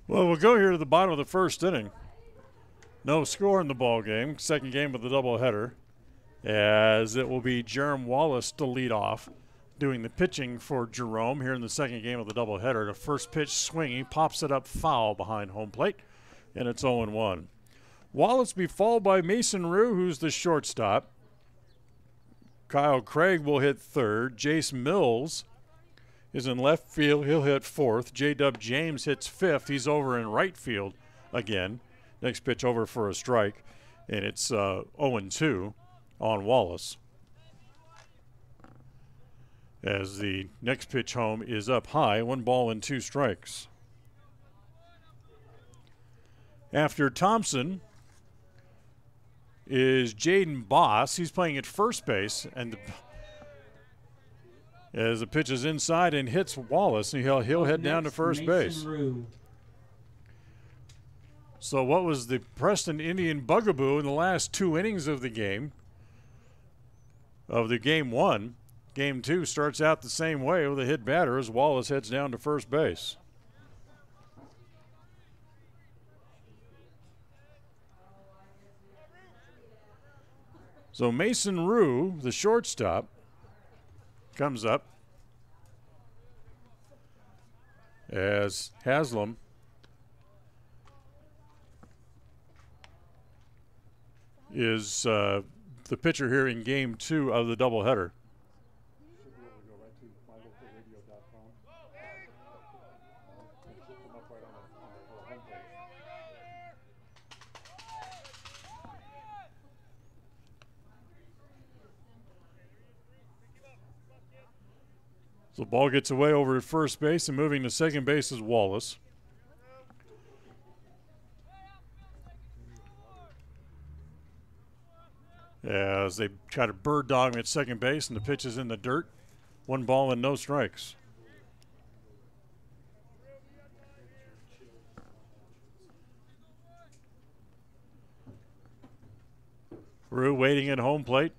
Well, we'll go here to the bottom of the first inning. No score in the ball game. Second game of the doubleheader, as it will be Jerome Wallace to lead off, doing the pitching for Jerome here in the second game of the doubleheader. The first pitch swinging, pops it up foul behind home plate, and it's 0-1. Wallace be followed by Mason Rue, who's the shortstop. Kyle Craig will hit third. Jace Mills is in left field. He'll hit fourth. J-Dub James hits fifth. He's over in right field again. Next pitch over for a strike, and it's 0-2 on Wallace. As the next pitch home is up high, 1-2 strikes. After Thompson is Jaden Boss. He's playing at first base, and as the pitch is inside and hits Wallace, and he'll head down to first base. So what was the Preston Indian bugaboo in the last 2 innings of the game, game one? Game two starts out the same way with a hit batter as Wallace heads down to first base. So Mason Rue, the shortstop, comes up as Haslam is the pitcher here in game 2 of the doubleheader. So the ball gets away over at first base, and moving to second base is Wallace. As they try to bird dog him at second base, and the pitch is in the dirt. 1 ball and no strikes. Rue waiting at home plate.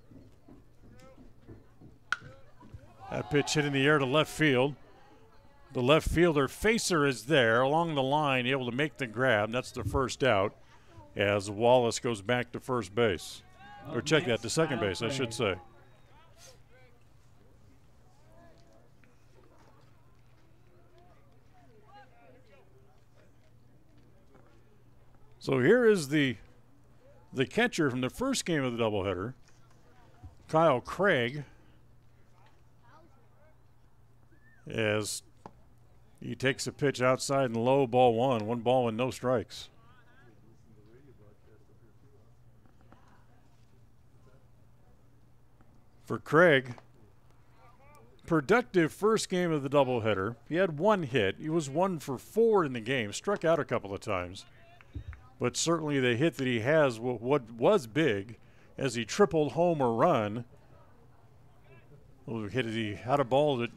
That pitch hit in the air to left field. The left fielder Facer is there along the line, able to make the grab. That's the first out as Wallace goes back to first base. Or check that, to second base, I should say. So here is the catcher from the first game of the doubleheader, Kyle Craig, as he takes a pitch outside and low, ball 1. 1 ball and no strikes. For Craig, productive first game of the doubleheader. He had 1 hit. He was 1 for 4 in the game, struck out a couple of times. But certainly the hit that he has what was big as he tripled home a run. He had a ball that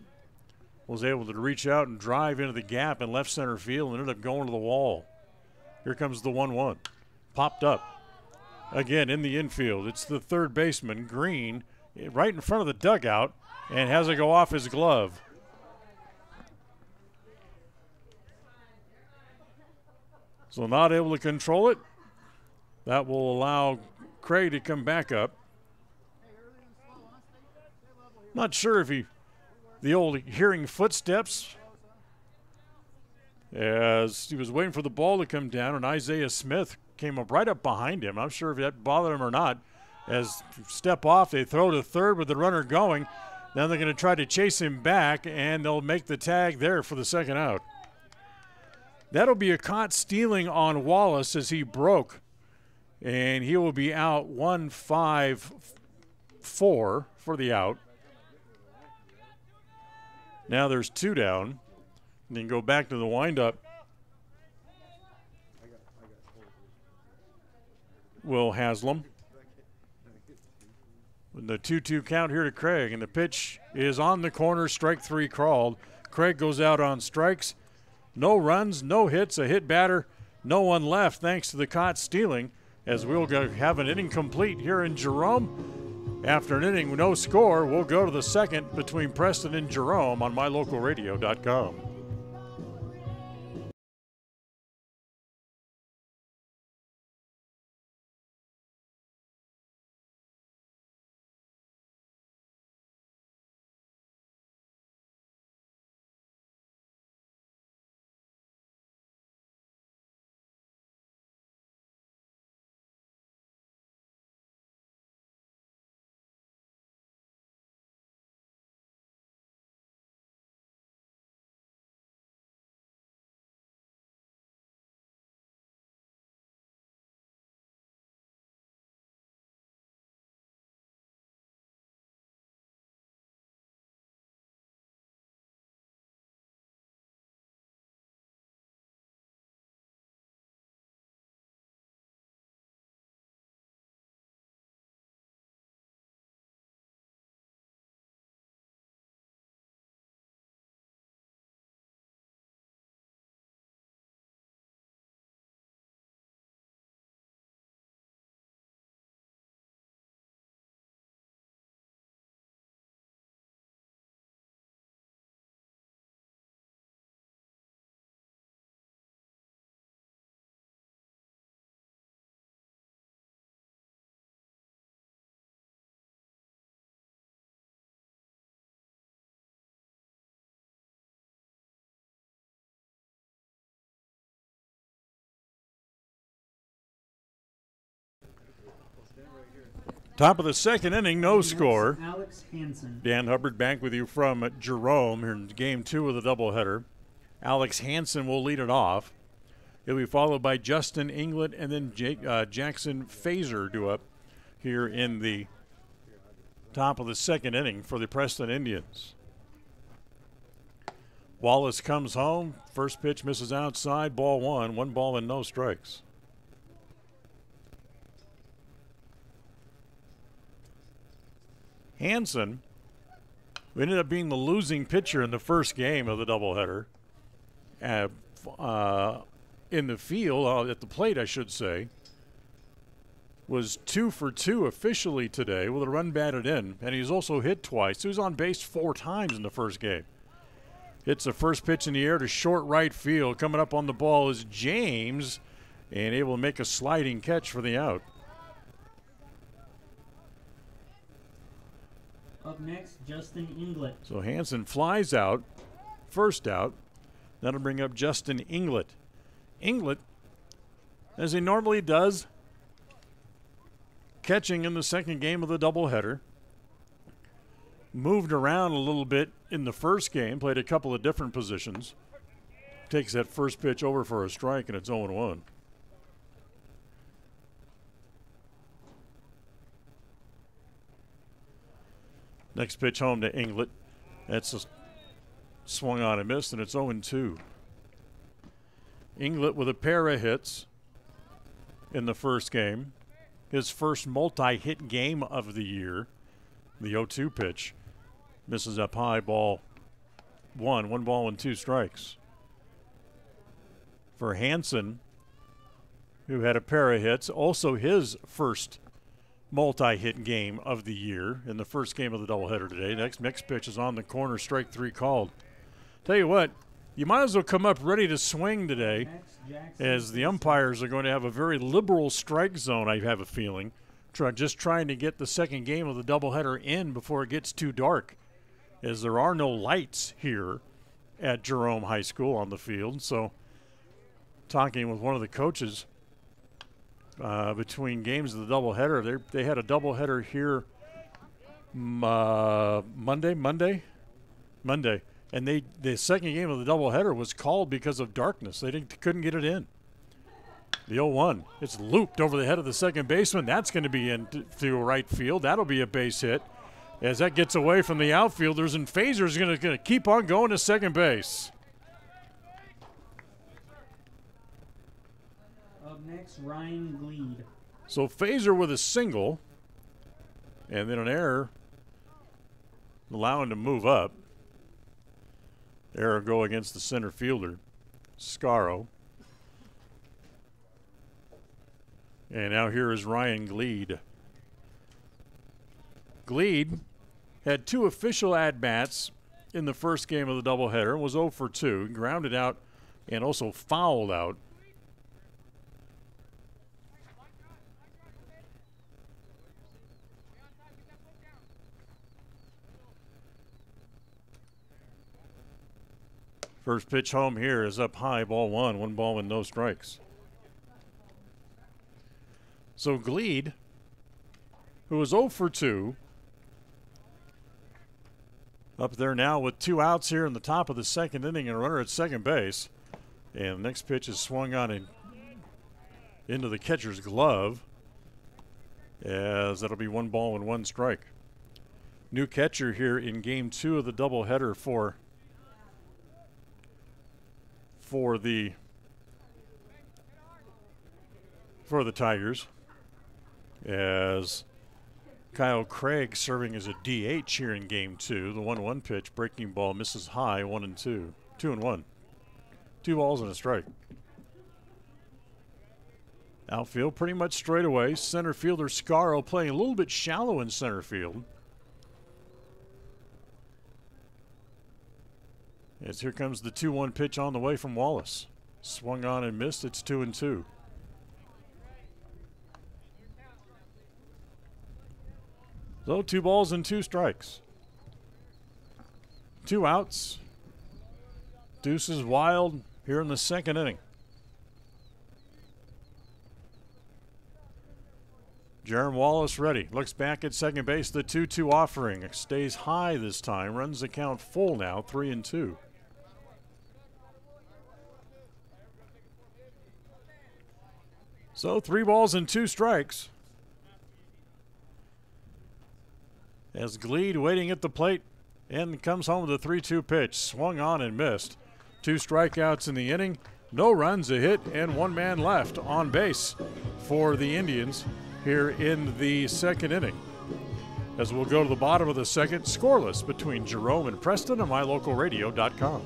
was able to reach out and drive into the gap in left center field and ended up going to the wall. Here comes the 1-1. Popped up. Again in the infield. It's the third baseman, Green, right in front of the dugout, and has it go off his glove. So not able to control it. That will allow Craig to come back up. Not sure if the old hearing footsteps, as he was waiting for the ball to come down, and Isaiah Smith came up right up behind him. I'm sure if that bothered him or not. As step off, they throw to third with the runner going. Then they're going to try to chase him back, and they'll make the tag there for the second out. That'll be a caught stealing on Wallace as he broke, and he will be out 1-5-4 for the out. Now there's 2 down. And then go back to the windup. Will Haslam. The 2-2 count here to Craig, and the pitch is on the corner, strike 3 called. Craig goes out on strikes. No runs, no hits, a hit batter, no one left thanks to the caught stealing, as we'll have an inning complete here in Jerome. After an inning, no score, we'll go to the second between Preston and Jerome on mylocalradio.com. Top of the second inning, no score. Alex Hansen. Dan Hubbard back with you from Jerome here in game 2 of the doubleheader. Alex Hansen will lead it off. He'll be followed by Justin Inglet and then Jackson Fazer due up here in the top of the second inning for the Preston Indians. Wallace comes home. First pitch misses outside. Ball 1. 1 ball and no strikes. Hansen, who ended up being the losing pitcher in the first game of the doubleheader, in the field, at the plate, I should say, was 2 for 2 officially today with a run batted in, and he's also hit twice. He was on base 4 times in the first game. Hits the first pitch in the air to short right field. Coming up on the ball is James, and able to make a sliding catch for the out. Up next, Justin Inglet. So Hansen flies out, first out. That'll bring up Justin Inglet. Inglet, as he normally does, catching in the second game of the doubleheader. Moved around a little bit in the first game, played a couple of different positions. Takes that first pitch over for a strike, and it's 0-1. Next pitch home to Inglet. That's a swung on and missed, and it's 0-2. Inglet with a pair of hits in the first game. His first multi-hit game of the year. The 0-2 pitch. Misses up high, ball 1. 1 ball and 2 strikes. For Hansen, who had a pair of hits, also his first multi-hit game of the year in the first game of the doubleheader today. Next pitch is on the corner, strike 3 called. Tell you what, you might as well come up ready to swing today, as the umpires are going to have a very liberal strike zone, I have a feeling. Just trying to get the second game of the doubleheader in before it gets too dark, as there are no lights here at Jerome High School on the field. So talking with one of the coaches between games of the doubleheader, they had a doubleheader here Monday, and the second game of the doubleheader was called because of darkness. They couldn't get it in. The 0-1, it's looped over the head of the second baseman. That's going to be in through right field. That'll be a base hit as that gets away from the outfielders, and Fazer's going to keep on going to second base. Up next, Ryan Gleed. So Fazer with a single, and then an error, allowing to move up. Error go against the center fielder, Scaro. And now here is Ryan Gleed. Gleed had 2 official at-bats in the first game of the doubleheader, was 0 for 2, grounded out and also fouled out. First pitch home here is up high, ball 1, 1 ball and no strikes. So Gleed, who was 0 for 2, up there now with 2 outs here in the top of the second inning and a runner at second base. And the next pitch is swung on into the catcher's glove, as that'll be 1 ball and 1 strike. New catcher here in game 2 of the doubleheader for the Tigers, as Kyle Craig serving as a DH here in game 2. The 1-1 pitch, breaking ball, misses high, 1-2. 2-1. 2 balls and a strike. Outfield pretty much straight away. Center fielder Scaro playing a little bit shallow in center field. As here comes the 2-1 pitch on the way from Wallace. Swung on and missed. It's 2-2. So 2 balls and 2 strikes. 2 outs. Deuces wild here in the second inning. Jerome Wallace ready. Looks back at second base. The 2-2 offering stays high this time. Runs the count full now, 3-2. So 3 balls and 2 strikes. As Gleed waiting at the plate and comes home with a 3-2 pitch. Swung on and missed. 2 strikeouts in the inning. No runs, a hit, and 1 man left on base for the Indians here in the second inning. As we'll go to the bottom of the second, scoreless between Jerome and Preston on MyLocalRadio.com.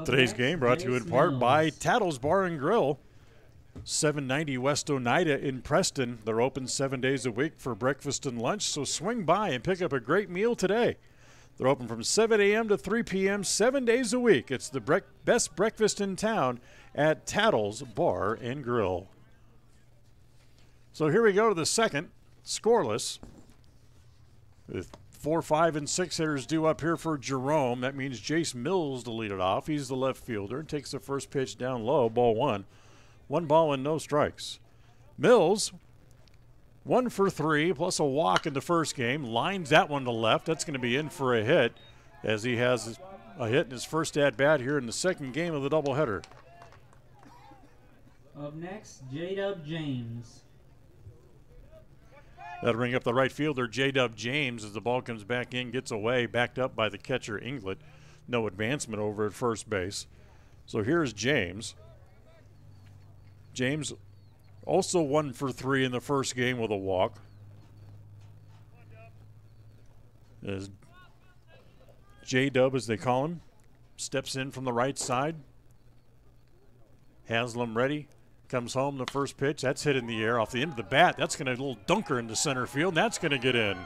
Today's game brought to you in part by Tattles Bar and Grill, 790 West Oneida in Preston. They're open 7 days a week for breakfast and lunch, so swing by and pick up a great meal today. They're open from 7 a.m. to 3 p.m. 7 days a week. It's the best breakfast in town at Tattles Bar and Grill. So here we go to the second, scoreless. With 4, 5, and 6 hitters due up here for Jerome. That means Jace Mills to lead it off. He's the left fielder and takes the first pitch down low, ball 1. 1 ball and no strikes. Mills, 1 for 3, plus a walk in the first game. Lines that one to left. That's going to be in for a hit as he has a hit in his first at-bat here in the second game of the doubleheader. Up next, J-Dub James. That'll bring up the right fielder, J-Dub James, as the ball comes back in, gets away, backed up by the catcher, Inglet. No advancement over at first base. So here's James. James also 1 for 3 in the first game with a walk. As J-Dub, as they call him, steps in from the right side. Haslam ready. Comes home, the first pitch. That's hit in the air off the end of the bat. That's going to a little dunker into center field, and that's going to get in.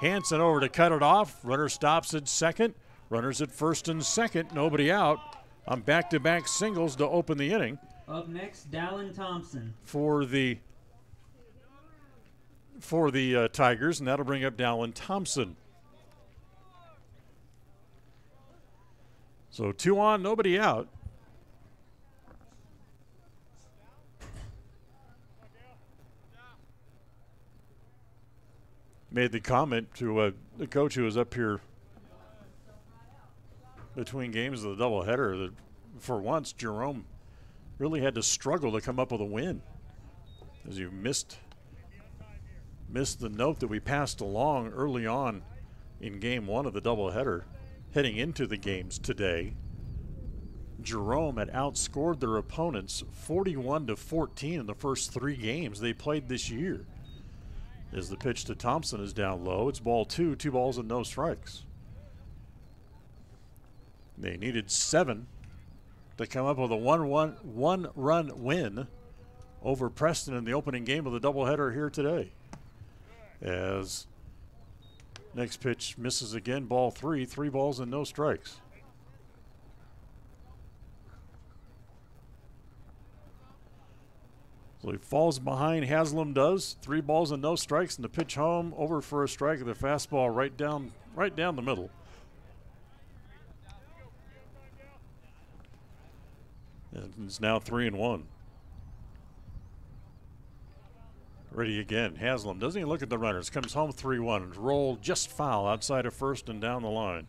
Hanson over to cut it off. Runner stops at second. Runners at first and second. Nobody out on back-to-back singles to open the inning. Up next, Dallin Thompson. For the Tigers, and that'll bring up Dallin Thompson. So 2 on, nobody out. Made the comment to the coach who was up here between games of the doubleheader that for once Jerome really had to struggle to come up with a win, as you missed the note that we passed along early on in game 1 of the doubleheader. Heading into the games today, Jerome had outscored their opponents 41-14 in the first 3 games they played this year. As the pitch to Thompson is down low, it's ball 2, 2 balls and no strikes. They needed 7 to come up with a one-run win over Preston in the opening game of the doubleheader here today. As next pitch misses again, ball 3, 3 balls and no strikes. So he falls behind, Haslam does. 3 balls and no strikes, and the pitch home over for a strike of the fastball right down the middle. And it's now 3-1. Ready again. Haslam doesn't even look at the runners. Comes home 3-1. Roll just foul outside of first and down the line.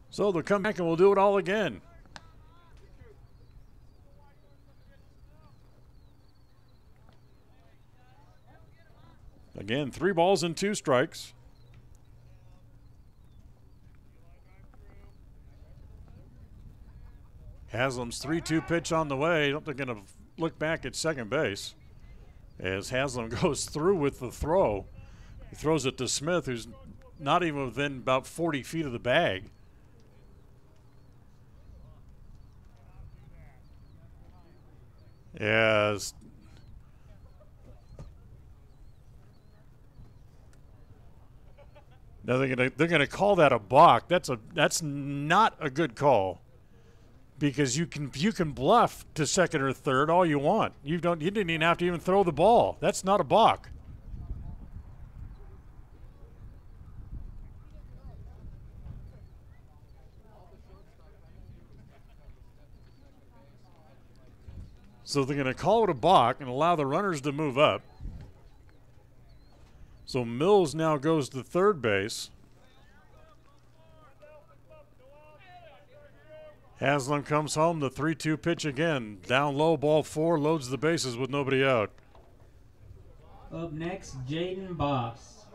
So they'll come back and we'll do it all again. Again, 3 balls and 2 strikes. Haslam's 3-2 pitch on the way. I don't think they're going to look back at second base as Haslam goes through with the throw. He throws it to Smith, who's not even within about 40 feet of the bag. As now they're gonna call that a balk. That's not a good call, because you can bluff to second or third all you want. You didn't even have to even throw the ball. That's not a balk. So they're going to call it a balk and allow the runners to move up. So Mills now goes to third base. Haslam comes home, the 3-2 pitch again. Down low, ball 4, loads the bases with nobody out. Up next, Jaden Boss.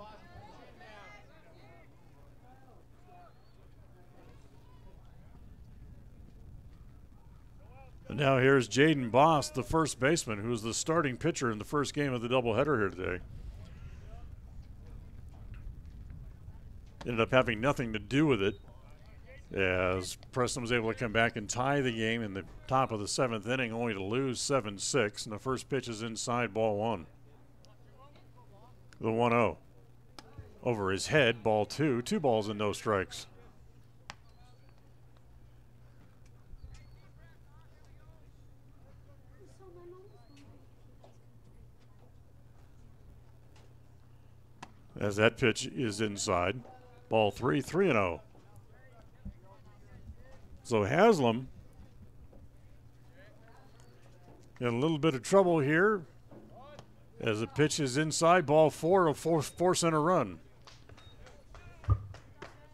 And now here's Jaden Boss, the first baseman, who was the starting pitcher in the first game of the doubleheader here today. Ended up having nothing to do with it, as Preston was able to come back and tie the game in the top of the 7th inning, only to lose 7-6. And the first pitch is inside, ball 1. The 1-0. Over his head, ball 2. 2 balls and no strikes. As that pitch is inside, ball 3, 3-0. So Haslam in a little bit of trouble here as the pitch is inside, ball 4, will force in a run.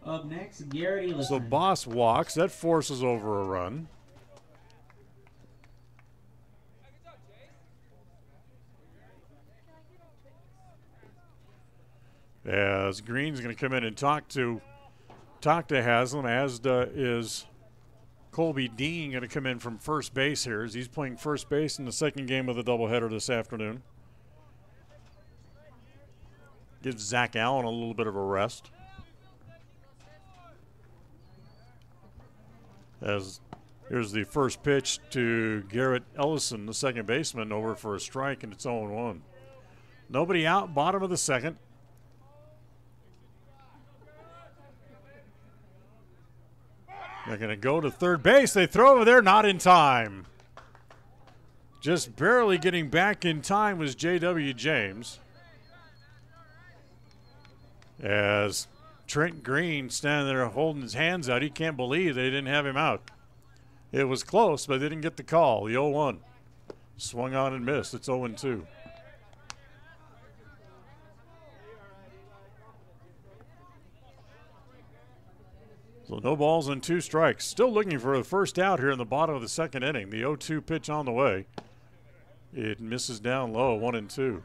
Up next, Garrett Ellison. So Boss walks, that forces over a run. As Green's going to come in and talk to Haslam, as is Colby Dean going to come in from first base here, as he's playing first base in the second game of the doubleheader this afternoon. Gives Zach Allen a little bit of a rest. As here's the first pitch to Garrett Ellison, the second baseman, over for a strike, and it's 0-1. Nobody out, bottom of the second. They're going to go to third base. They throw over there, not in time. Just barely getting back in time was J.W. James. As Trent Green standing there holding his hands out, he can't believe they didn't have him out. It was close, but they didn't get the call. The 0-1. Swung on and missed. It's 0-2. So no balls and 2 strikes. Still looking for a first out here in the bottom of the second inning. The 0-2 pitch on the way. It misses down low, 1-2.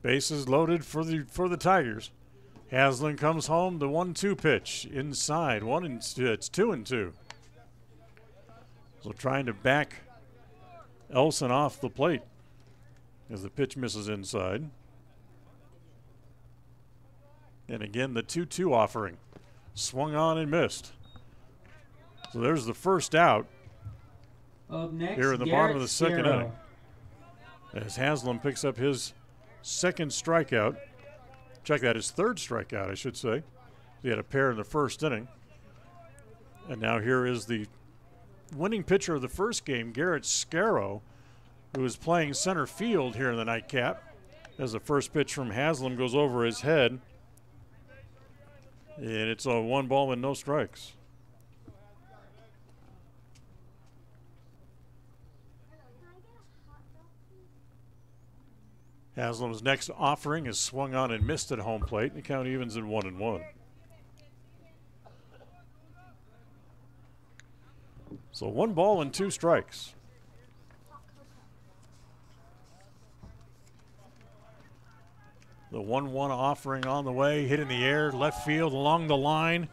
Bases loaded for the Tigers. Haslam comes home, the 1-2 pitch inside, 1-2. It's 2-2. So trying to back Elson off the plate as the pitch misses inside. And again, the 2-2 offering. Swung on and missed. So there's the first out. Up next, here in the Garrett bottom of the second Scarrow. inning. As Haslam picks up his second strikeout. Check that, his third strikeout, I should say. He had a pair in the first inning. And now here is the winning pitcher of the first game, Garrett Scarrow, who is playing center field here in the nightcap. As the first pitch from Haslam goes over his head. And it's a 1 ball and no strikes. Haslam's next offering is swung on and missed at home plate, and the count evens at 1-1. So 1 ball and 2 strikes. The 1-1 offering on the way, hit in the air, left field along the line.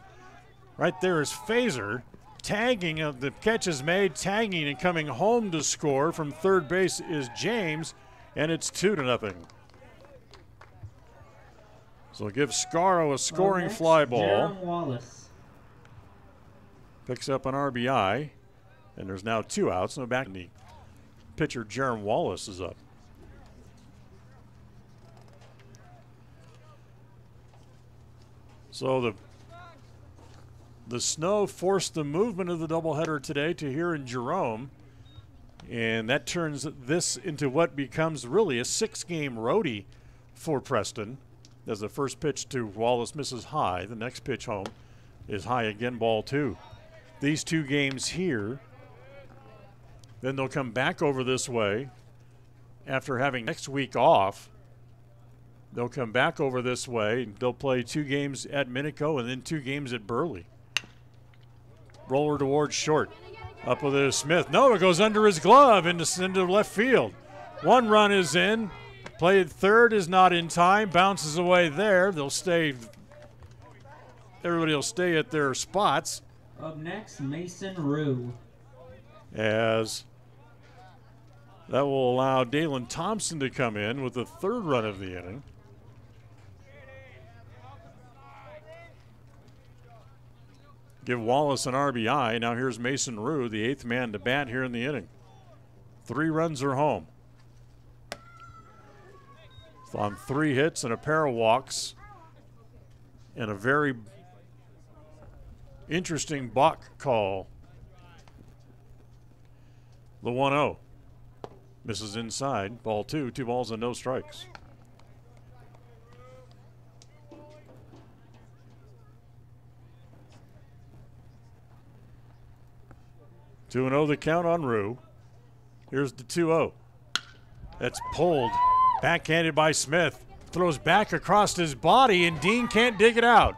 Right there is Phaser. Tagging, the catch is made, tagging and coming home to score from third base is James, and it's 2-0. So give Scaro a scoring fly ball. Jerome Wallace. Picks up an RBI, and there's now 2 outs. No back. The pitcher Jerome Wallace is up. So the snow forced the movement of the doubleheader today to here in Jerome, and that turns this into what becomes really a 6-game roadie for Preston. As the first pitch to Wallace misses high, the next pitch home is high again, ball 2. These 2 games here, then they'll come back over this way after having next week off. They'll come back over this way. They'll play 2 games at Minico and then 2 games at Burley. Roller towards short. Up with it, Smith. No, it goes under his glove into left field. 1 run is in. Play at third is not in time. Bounces away there. They'll stay. Everybody will stay at their spots. Up next, Mason Rue. As that will allow Dalen Thompson to come in with the 3rd run of the inning. Give Wallace an RBI. Now here's Mason Rue, the 8th man to bat here in the inning. 3 runs are home. On 3 hits and a pair of walks. And a very interesting balk call. The 1-0. Misses inside. Ball 2. 2 balls and no strikes. Two 2-0 the count on Rue. Here's the 2-0. That's pulled. Backhanded by Smith. Throws back across his body, and Dean can't dig it out.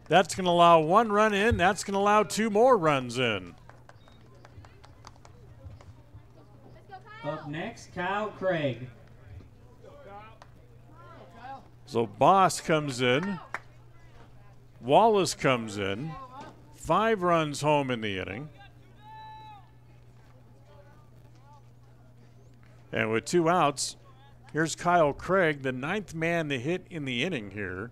That's going to allow 1 run in. That's going to allow 2 more runs in. Up next, Kyle Craig. So Boss comes in. Wallace comes in. 5 runs home in the inning. And with 2 outs, here's Kyle Craig, the 9th man to hit in the inning here.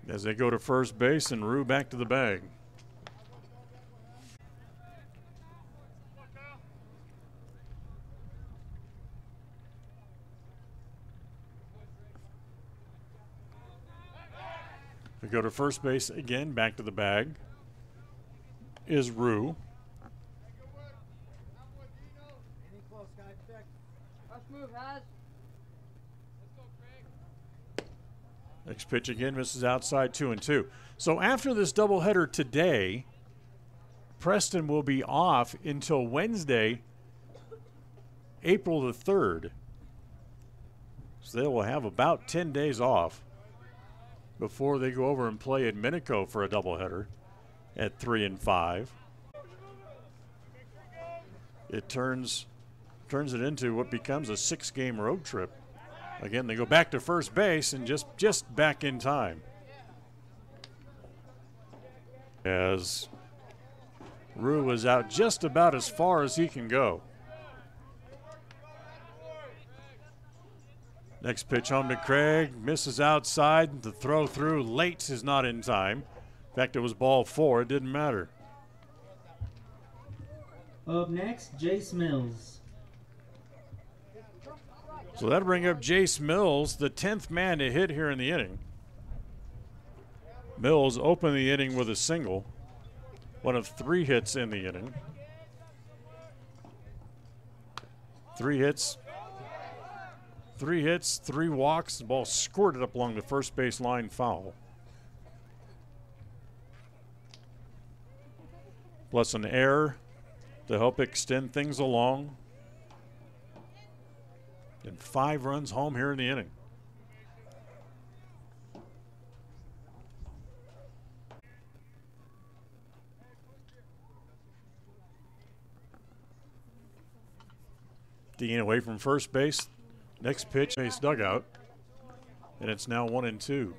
As they go to first base and Rue back to the bag. We go to first base again, back to the bag is Rue. Next pitch again, misses outside, 2-2. So after this doubleheader today, Preston will be off until Wednesday, April the 3rd. So they will have about 10 days off before they go over and play at Minico for a doubleheader at 3 and 5. It turns it into what becomes a 6-game road trip. Again, they go back to first base and just back in time. As Rue is out just about as far as he can go. Next pitch home to Craig, misses outside. The throw through late is not in time. In fact, it was ball 4. It didn't matter. Up next, Jace Mills. So that'll bring up Jace Mills, the 10th man to hit here in the inning. Mills opened the inning with a single. One of 3 hits in the inning. 3 hits. 3 walks. The ball squirted up along the first base line, foul. Plus an error to help extend things along. and 5 runs home here in the inning. Dean away from first base. Next pitch, base dugout. And it's now 1-2.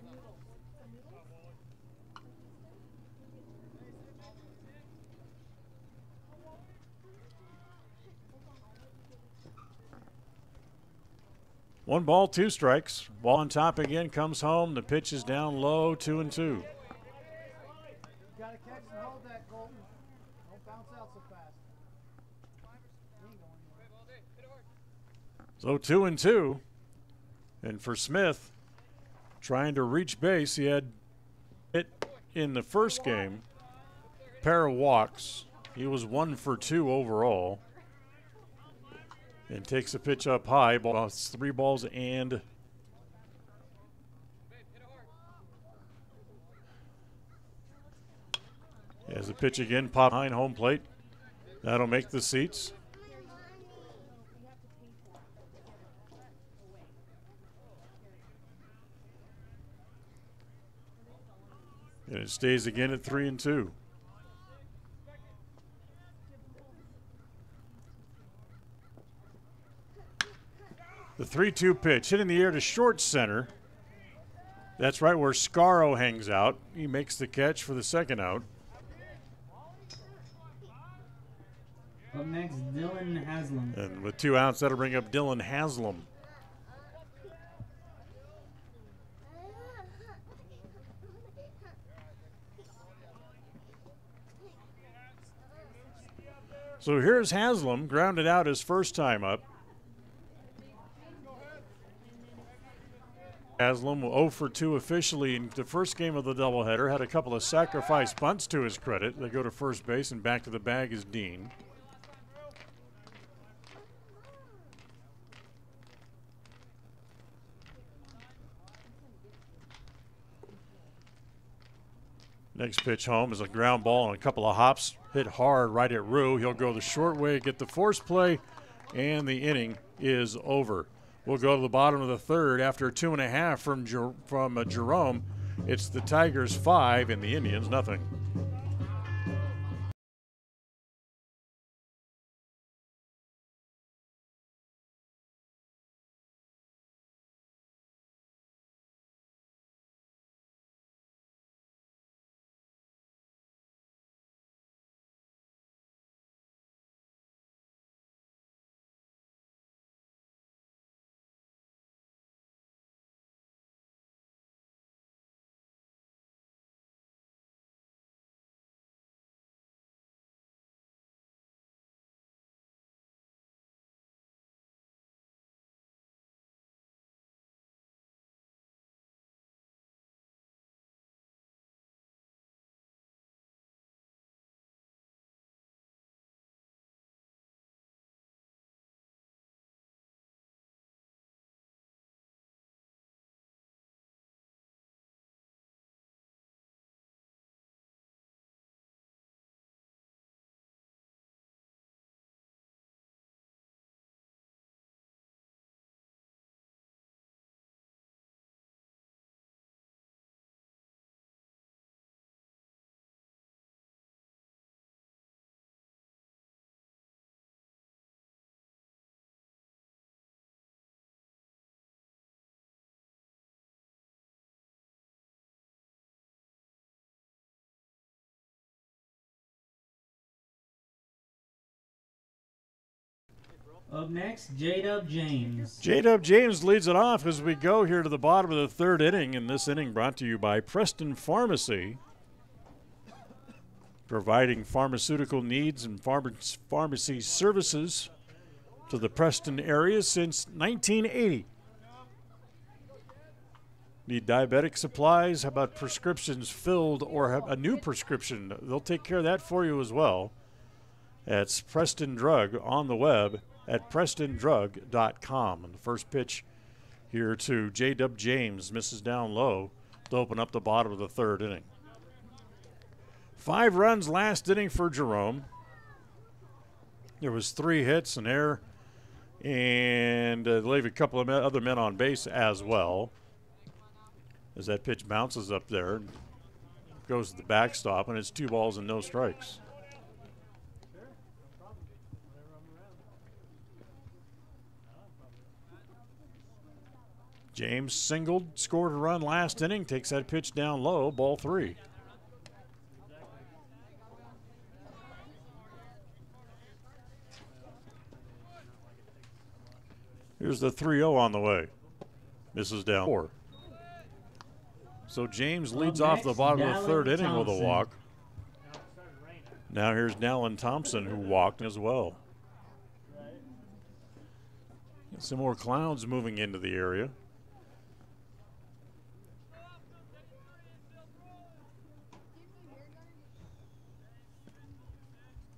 One ball, 2 strikes. Ball on top again, comes home. The pitch is down low, 2-2. You gotta catch and hold that, Colton. Don't bounce out so fast. So 2-2. And for Smith, trying to reach base, he had hit in the first game. Pair of walks. He was 1 for 2 overall. And takes a pitch up high. Ball, 3 balls and as the pitch again pop behind home plate. That'll make the seats. And it stays again at 3-2. The 3-2 pitch, hit in the air to short center. That's right where Scaro hangs out. He makes the catch for the second out. Up next, Dylan Haslam. And with 2 outs, that'll bring up Dylan Haslam. So here's Haslam, grounded out his first time up. Haslam 0 for 2 officially in the first game of the doubleheader. Had a couple of sacrifice bunts to his credit. They go to first base, and back to the bag is Dean. Next pitch home is a ground ball and a couple of hops. Hit hard right at Rue. He'll go the short way, get the force play, and the inning is over. We'll go to the bottom of the third after 2.5 from Jerome. It's the Tigers 5 and the Indians nothing. Up next, J-Dub James. J-Dub James leads it off as we go here to the bottom of the third inning. And this inning brought to you by Preston Pharmacy, providing pharmaceutical needs and pharmacy services to the Preston area since 1980. Need diabetic supplies? How about prescriptions filled or have a new prescription? They'll take care of that for you as well. That's Preston Drug on the web at prestondrug.com. And the first pitch here to J-Dub James misses down low to open up the bottom of the third inning. 5 runs last inning for Jerome. There was 3 hits, an error, and leave a couple of other men on base as well. As that pitch bounces up there, goes to the backstop, and it's 2 balls and no strikes. James singled, scored a run last inning, takes that pitch down low, ball 3. Here's the 3-0 on the way. Misses down 4. So James leads off the bottom of the 3rd inning with a walk. Now here's Dallin Thompson, who walked as well. Some more clouds moving into the area.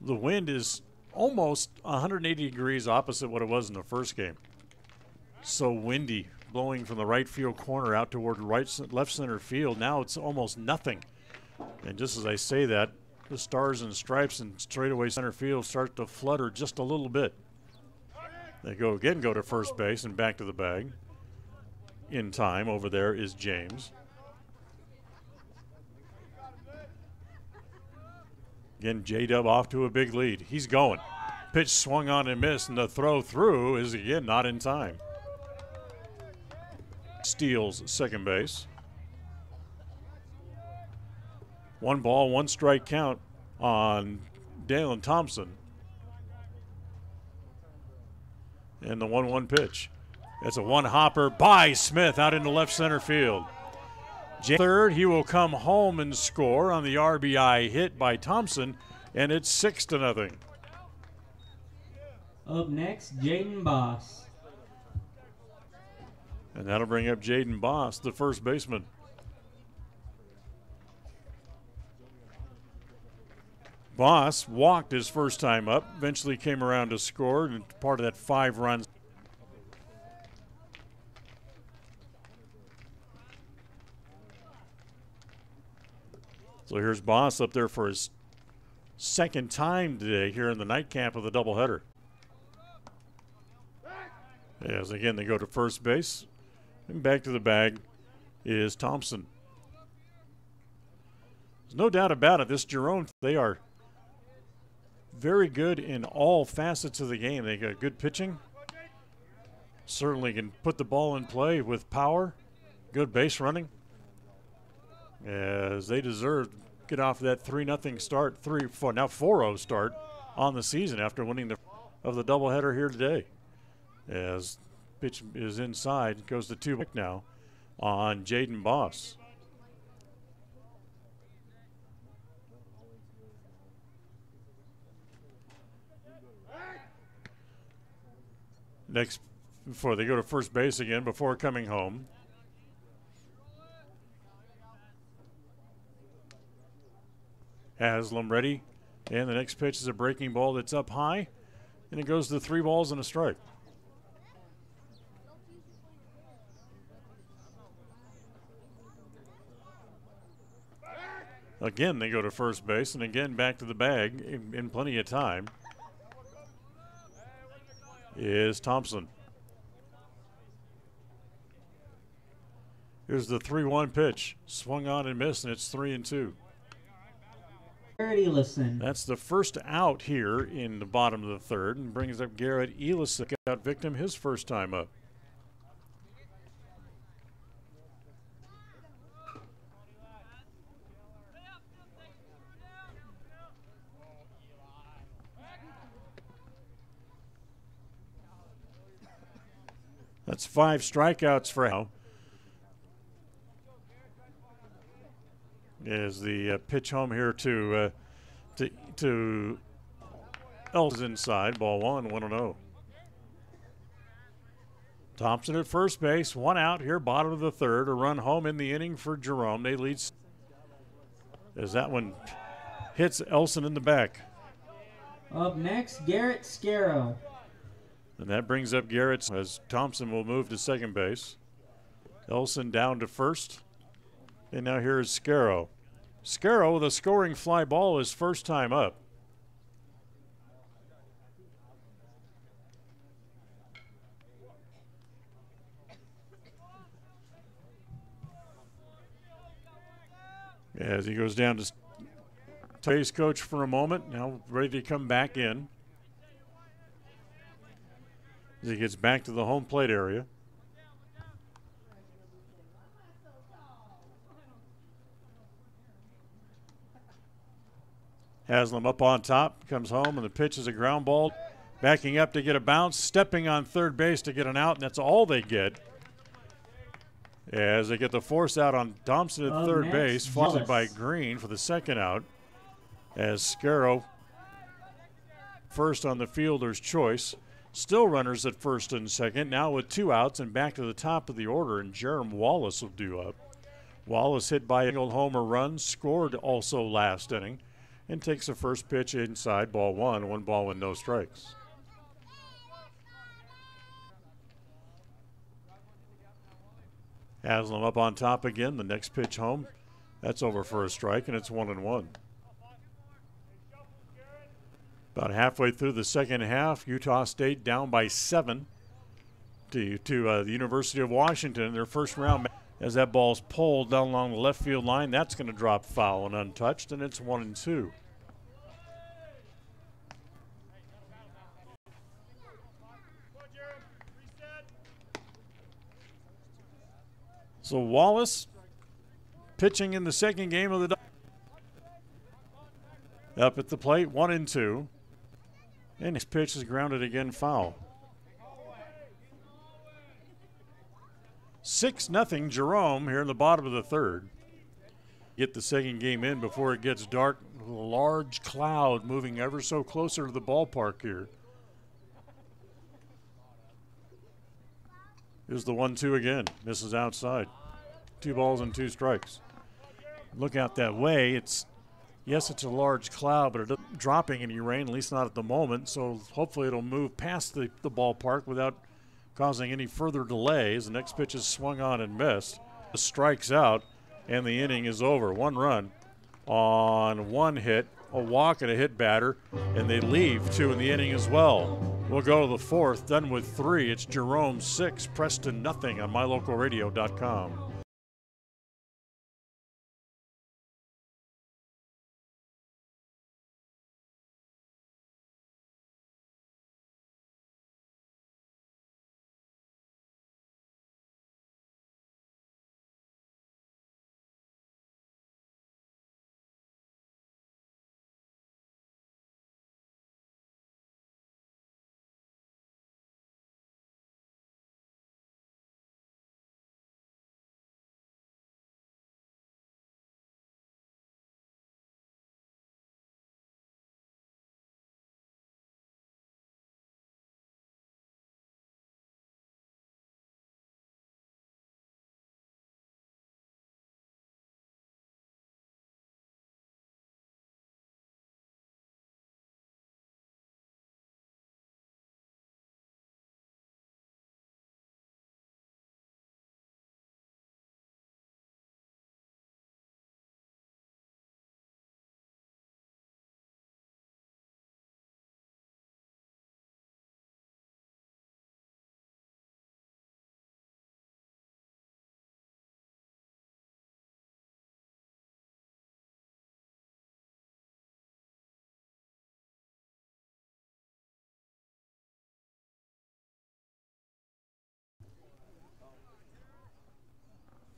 The wind is almost 180 degrees opposite what it was in the first game. So windy, blowing from the right field corner out toward left center field. Now it's almost nothing. And just as I say that, the stars and stripes and straightaway center field start to flutter just a little bit. They go to first base and back to the bag. In time, over there is James. Again, J-Dub off to a big lead. He's going. Pitch swung on and missed, and the throw through is again not in time. Steals second base. 1 ball, 1 strike count on Dallin Thompson. And the 1-1 pitch. It's a 1-hopper by Smith out into left center field. Third, he will come home and score on the RBI hit by Thompson, and it's 6-0. Up next, Jaden Boss. And that'll bring up Jaden Boss, the first baseman. Boss walked his first time up, eventually came around to score, and part of that 5 runs. So here's Boss up there for his second time today here in the nightcap of the doubleheader. As again they go to first base, and back to the bag is Thompson. There's no doubt about it, this Jerome, they are very good in all facets of the game. They got good pitching, certainly can put the ball in play with power, good base running, as they deserve to get off that 3-0 start, 4-0 start on the season after winning the doubleheader here today. As pitch is inside, goes to 2 now on Jaden Boss. Next, before they go to first base again before coming home. Haslam ready, and the next pitch is a breaking ball that's up high, and it goes to 3 balls and a strike. Again, they go to first base, and again back to the bag in plenty of time is Thompson. Here's the 3-1 pitch. Swung on and missed, and it's 3-2. Garrett Elison. That's the first out here in the bottom of the 3rd, and brings up Garrett Elison, out victim his first time up. That's 5 strikeouts for now. Is the pitch home here to Ellis inside, ball 1, 1-0. Thompson at first base, 1 out here, bottom of the 3rd. A run home in the inning for Jerome. They lead as that one hits Elson in the back. Up next, Garrett Scarrow. And that brings up Garrett as Thompson will move to second base. Elson down to first. And now here is Scarrow. Scarrow with a scoring fly ball his first time up. As he goes down to base coach for a moment, now ready to come back in. As he gets back to the home plate area. Haslam up on top, comes home, and the pitch is a ground ball. Backing up to get a bounce, stepping on third base to get an out, and that's all they get. As they get the force out on Thompson at third base, followed by Green for the second out. As Scarrow first on the fielder's choice. Still runners at first and second, now with 2 outs and back to the top of the order, and Jerome Wallace will do up. Wallace hit by a single homer run, scored also last inning, and takes the first pitch inside, ball 1, 1 ball with no strikes. Haslam up on top again, the next pitch home. That's over for a strike, and it's 1-1. About halfway through the second half, Utah State down by 7 to the University of Washington. Their first round, as that ball's pulled down along the left field line, that's going to drop foul and untouched, and it's 1-2. So Wallace pitching in the second game of the up at the plate, 1-2. And his pitch is grounded again, foul. 6-0 Jerome here in the bottom of the third. Get the second game in before it gets dark. A large cloud moving ever so closer to the ballpark here. Here's the 1-2 again. Misses outside. 2 balls and 2 strikes. Look out that way. Yes, it's a large cloud, but it isn't dropping any rain, at least not at the moment. So hopefully it'll move past the ballpark without causing any further delays. The next pitch is swung on and missed. Strikes out, and the inning is over. 1 run on 1 hit, a walk and a hit batter, and they leave 2 in the inning as well. We'll go to the 4th, done with 3. It's Jerome 6, Preston nothing on mylocalradio.com.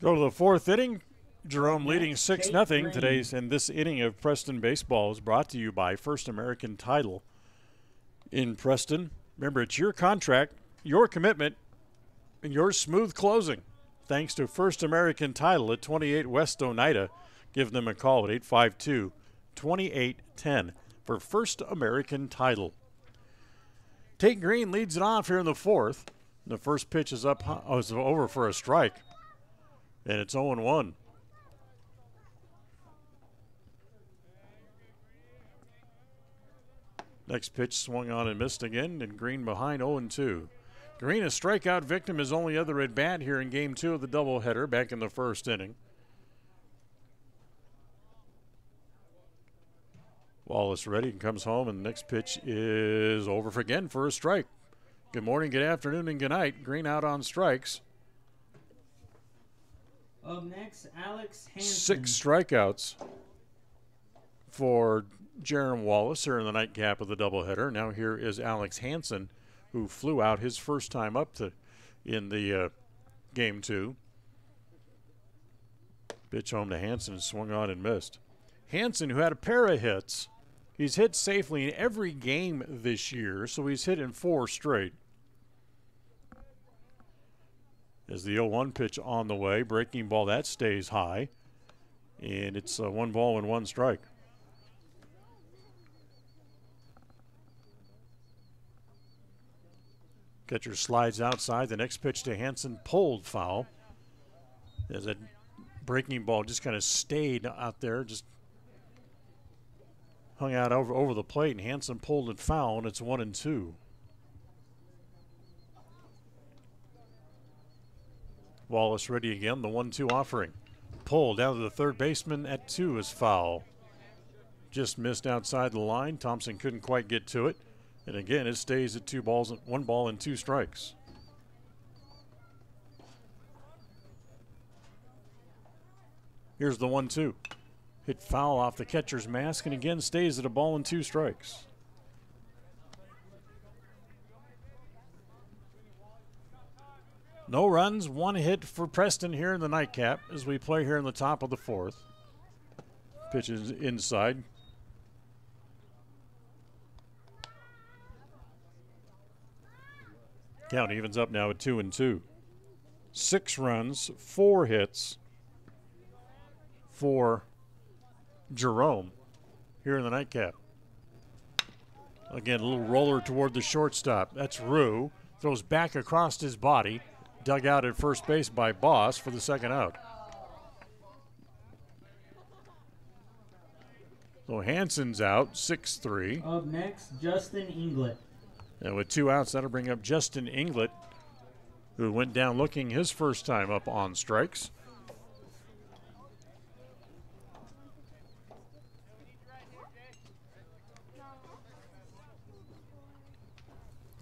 Go to the 4th inning. Jerome leading 6-0. Today's and this inning of Preston baseball is brought to you by First American Title in Preston. Remember, it's your contract, your commitment, and your smooth closing. Thanks to First American Title at 28 West Oneida. Give them a call at 852-2810 for First American Title. Tate Green leads it off here in the 4th. The first pitch is up, is over for a strike. And it's 0-1. Next pitch swung on and missed again, and Green behind 0-2. Green, a strikeout victim, his only other at bat here in game 2 of the doubleheader back in the 1st inning. Wallace ready and comes home, and the next pitch is over again for a strike. Good morning, good afternoon, and good night. Green out on strikes. Up next, Alex Hansen. 6 strikeouts for Jerome Wallace here in the nightcap of the doubleheader. Now here is Alex Hansen, who flew out his first time up in the game 2. Pitch home to Hansen, swung on and missed. Hansen, who had a pair of hits, he's hit safely in every game this year, so he's hit in 4 straight. As the 0-1 pitch on the way, breaking ball, that stays high. And it's 1 ball and 1 strike. Catcher slides outside. The next pitch to Hansen, pulled foul. As that breaking ball just kind of stayed out there, just hung out over the plate, and Hansen pulled it foul, and it's 1-2. Wallace ready again, the 1-2 offering. Pull down to the third baseman at 2 is foul. Just missed outside the line. Thompson couldn't quite get to it. And again, it stays at 1 ball and 2 strikes. Here's the 1-2. Hit foul off the catcher's mask and again stays at 1 ball and 2 strikes. No runs, 1 hit for Preston here in the nightcap as we play here in the top of the 4th. Pitch is inside. Count evens up now at 2-2. 6 runs, 4 hits for Jerome here in the nightcap. Again, a little roller toward the shortstop. That's Rue. Throws back across his body. Dug out at first base by Boss for the second out. So Hansen's out, 6-3. Up next, Justin Inglet. And with 2 outs, that'll bring up Justin Inglet, who went down looking his first time up on strikes.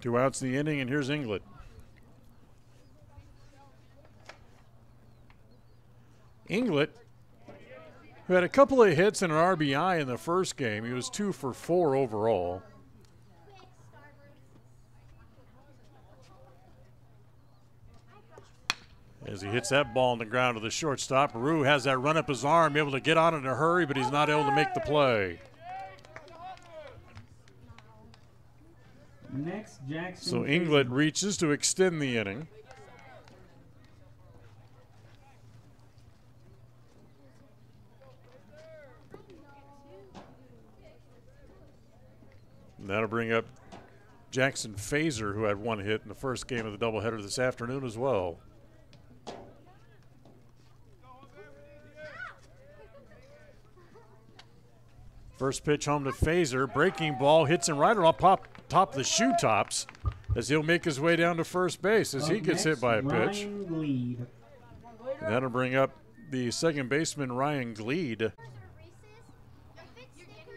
Two outs in the inning, and here's Inglet. Inglet, who had a couple of hits and an RBI in the first game. He was 2 for 4 overall. As he hits that ball on the ground to the shortstop, Rue has that run up his arm, able to get on in a hurry, but he's not able to make the play. Next, Jackson. So Inglet reaches to extend the inning. And that'll bring up Jackson Fazer, who had 1 hit in the first game of the doubleheader this afternoon as well. First pitch home to Fazer. Breaking ball hits him right on top of the shoe tops as he'll make his way down to first base as he gets hit by a pitch. And that'll bring up the second baseman, Ryan Gleed.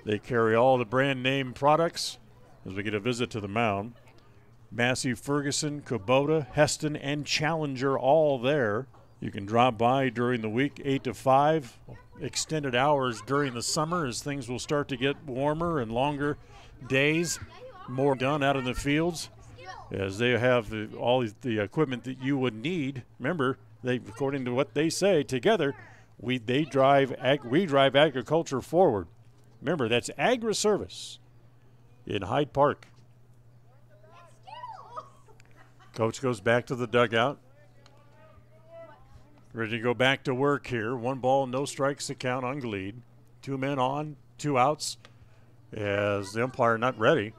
They carry all the brand name products as we get a visit to the mound. Massey, Ferguson, Kubota, Heston, and Challenger all there. You can drop by during the week, 8 to 5. Extended hours during the summer as things will start to get warmer and longer days. More done out in the fields as they have all the equipment that you would need. Remember, according to what they say, together we drive agriculture forward. Remember, that's Agri-Service in Hyde Park. Coach goes back to the dugout. Ready to go back to work here. 1 ball, no strikes to count on Gleed. 2 men on, 2 outs as the umpire not ready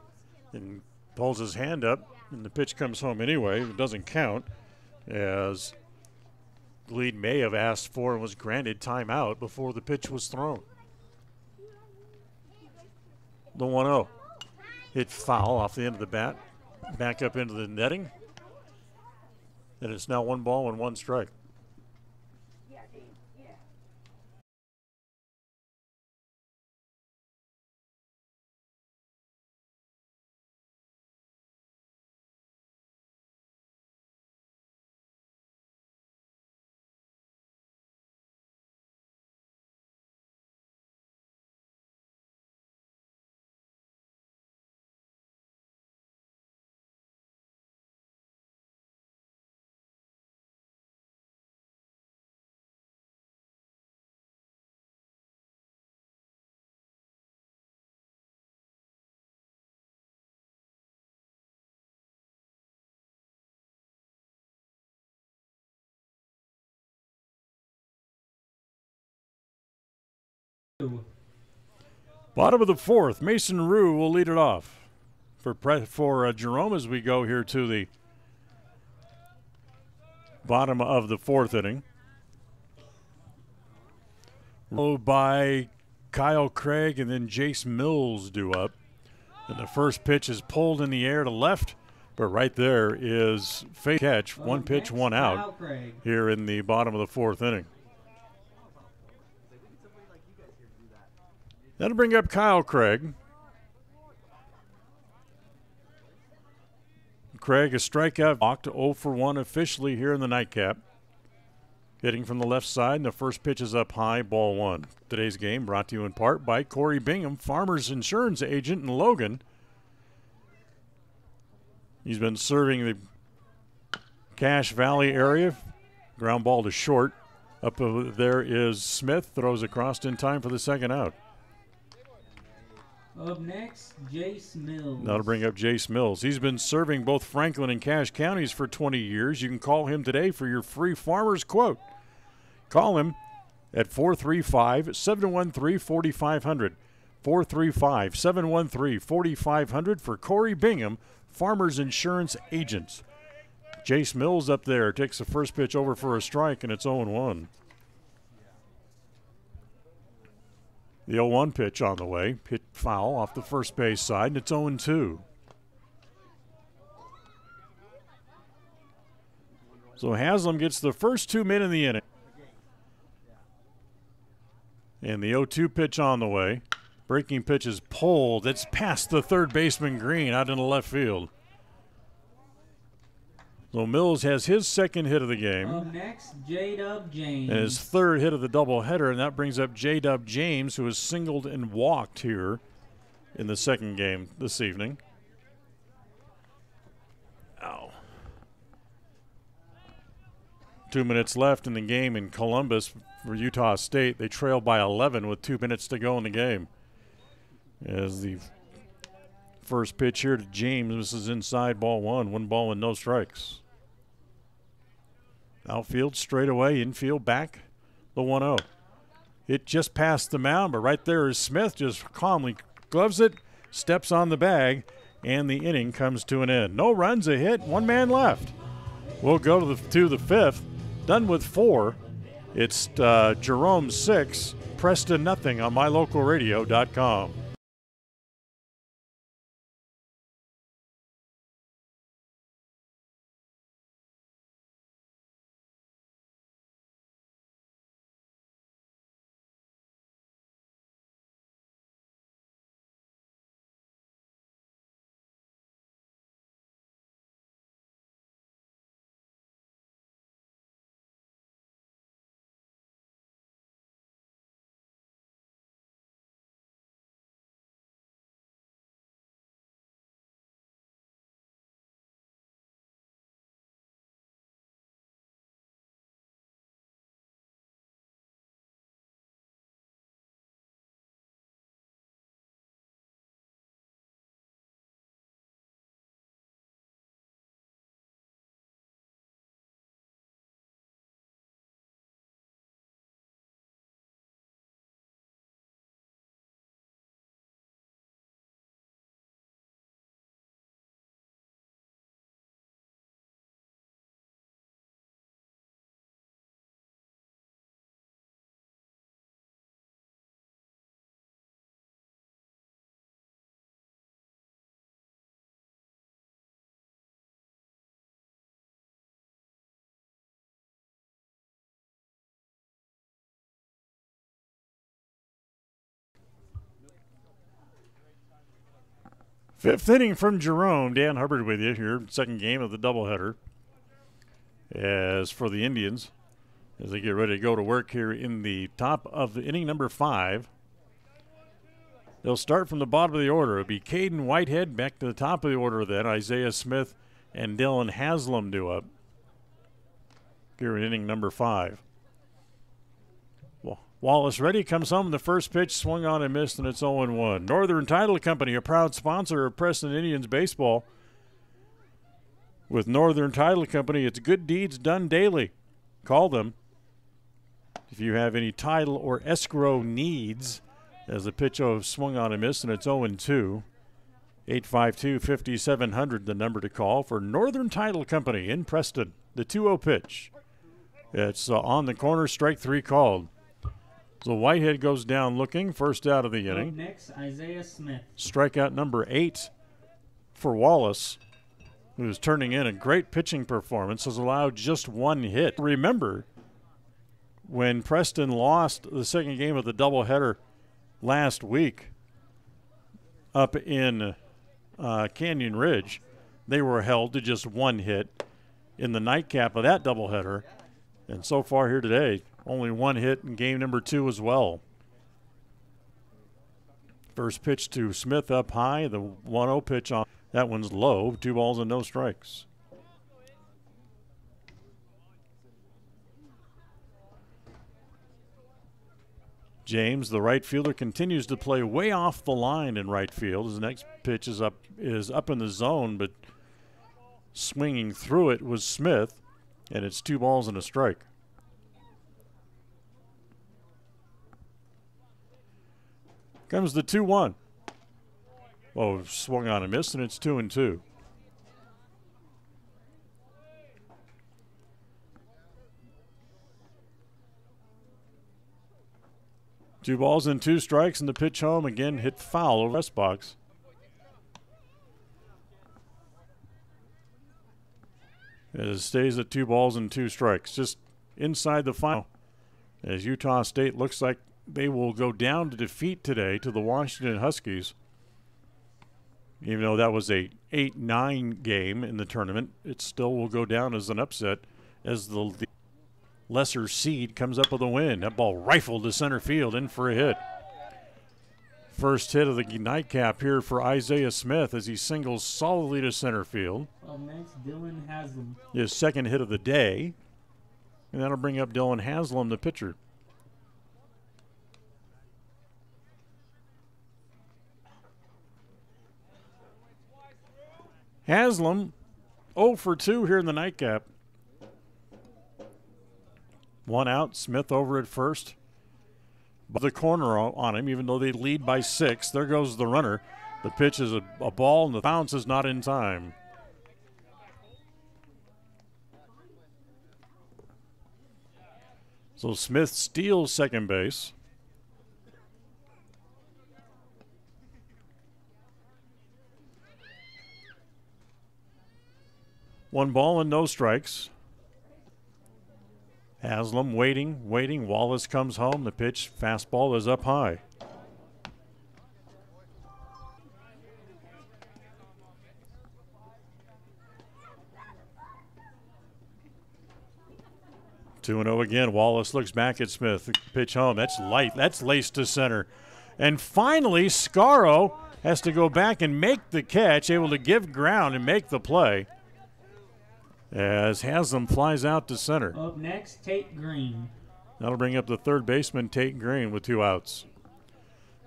and pulls his hand up, and the pitch comes home anyway. It doesn't count as Gleed may have asked for and was granted timeout before the pitch was thrown. The 1-0. Hit foul off the end of the bat. Back up into the netting. And it's now 1 ball and 1 strike. Bottom of the fourth, Mason Rue will lead it off for Jerome as we go here to the bottom of the fourth inning. Followed by Kyle Craig and then Jace Mills due up. And the first pitch is pulled in the air to left, but right there is fake catch. One pitch, one out here in the bottom of the fourth inning. That'll bring up Kyle Craig. Craig, a strikeout, walked 0 for 1 officially here in the nightcap. Hitting from the left side, and the first pitch is up high, ball one. Today's game brought to you in part by Corey Bingham, Farmers Insurance Agent in Logan. He's been serving the Cache Valley area. Ground ball to short. Up over there is Smith, throws across in time for the second out. Up next, Jace Mills. That'll bring up Jace Mills. He's been serving both Franklin and Cache counties for 20 years. You can call him today for your free farmer's quote. Call him at 435-713-4500. 435-713-4500 for Corey Bingham, Farmers Insurance Agents. Jace Mills up there takes the first pitch over for a strike, and it's 0-1. The 0-1 pitch on the way. Hit foul off the first base side, and it's 0-2. So Haslam gets the first 2 men in the inning. And the 0-2 pitch on the way. Breaking pitch is pulled. It's past the third baseman Green out into left field. So Mills has his second hit of the game. Up next, J-Dub James. And his third hit of the doubleheader, and that brings up J-Dub James, who has singled and walked here in the second game this evening. Ow. 2 minutes left in the game in Columbus for Utah State. They trail by 11 with 2 minutes to go in the game. As the first pitch here to James, this is inside, ball one. 1 ball and no strikes. Outfield straight away, infield back, the 1-0. It just passed the mound, but right there is Smith, just calmly gloves it, steps on the bag, and the inning comes to an end. No runs, a hit, 1 man left. We'll go to the fifth, done with 4. It's Jerome 6, Preston nothing on mylocalradio.com. Fifth inning from Jerome. Dan Hubbard with you here. Second game of the doubleheader. As for the Indians, as they get ready to go to work here in the top of the inning number 5. They'll start from the bottom of the order. It'll be Caden Whitehead back to the top of the order then. Isaiah Smith and Dylan Haslam due up here in inning number 5. Wallace ready, comes home. The first pitch swung on and missed, and it's 0-1. Northern Title Company, a proud sponsor of Preston Indians baseball. With Northern Title Company, it's good deeds done daily. Call them if you have any title or escrow needs. as the pitch swung on and missed, and it's 0-2. 852-5700, the number to call for Northern Title Company in Preston. The 2-0 pitch. It's on the corner, strike 3 called. So Whitehead goes down looking, first out of the inning. Up next, Isaiah Smith. Strikeout number 8 for Wallace, who's turning in a great pitching performance, has allowed just 1 hit. Remember, when Preston lost the second game of the doubleheader last week up in Canyon Ridge, they were held to just 1 hit in the nightcap of that doubleheader. And so far here today, only 1 hit in game number 2 as well. First pitch to Smith up high, the 1-0 pitch on. That one's low, 2 balls and no strikes. James, the right fielder, continues to play way off the line in right field. His next pitch is up in the zone, but swinging through it was Smith, and it's 2 balls and a strike. Comes the 2-1. Oh, swung on and missed, and it's 2-2. Two balls and 2 strikes, and the pitch home again hit foul over the press box. It stays at 2 balls and 2 strikes, just inside the final. As Utah State looks like they will go down to defeat today to the Washington Huskies. Even though that was a 8-9 game in the tournament, it still will go down as an upset as the lesser seed comes up with a win. That ball rifled to center field, in for a hit. First hit of the nightcap here for Isaiah Smith as he singles solidly to center field. Up next, Dylan Haslam. His second hit of the day. And that'll bring up Dylan Haslam, the pitcher. Haslam 0 for 2 here in the nightcap. 1 out, Smith over at first. But the corner on him, even though they lead by 6. There goes the runner. The pitch is a ball, and the bounce is not in time. So Smith steals second base. One ball and no strikes. Haslam waiting. Wallace comes home. The pitch, fastball, is up high. Two and 0 again. Wallace looks back at Smith. The pitch home. That's light. That's laced to center. And finally, Scaro has to go back and make the catch, able to give ground and make the play, as Haslam flies out to center. Up next, Tate Green. That'll bring up the third baseman, Tate Green, with 2 outs.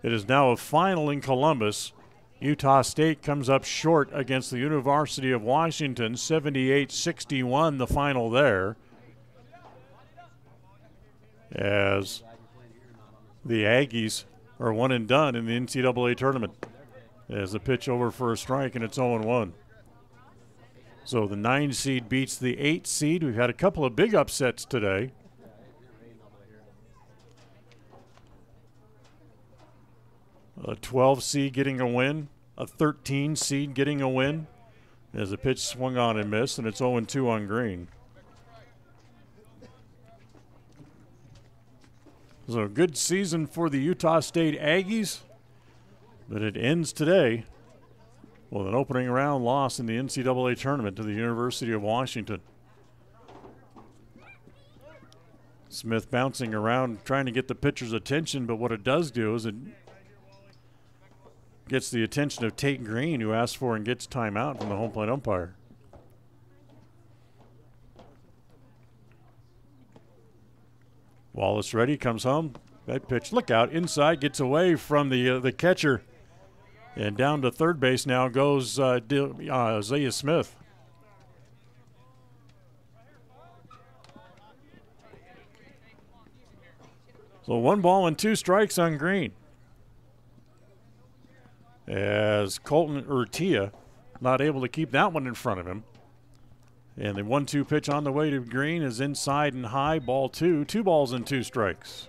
It is now a final in Columbus. Utah State comes up short against the University of Washington, 78-61, the final there. As the Aggies are one and done in the NCAA tournament. As the pitch over for a strike, and it's 0-1. So the 9 seed beats the 8 seed. We've had a couple of big upsets today. A 12 seed getting a win, a 13 seed getting a win, as the pitch swung on and missed, and it's 0-2 on Green. So a good season for the Utah State Aggies, but it ends today with an opening round loss in the NCAA tournament to the University of Washington. Smith bouncing around trying to get the pitcher's attention, but what it does do is it gets the attention of Tate Green, who asks for and gets timeout from the home plate umpire. Wallace ready, comes home. That pitch, look out, inside, gets away from the catcher. And down to third base now goes Isaiah Smith. So 1 ball and 2 strikes on Green. as Colton Urtia not able to keep that one in front of him. And the 1-2 pitch on the way to Green is inside and high, ball 2. 2 balls and 2 strikes.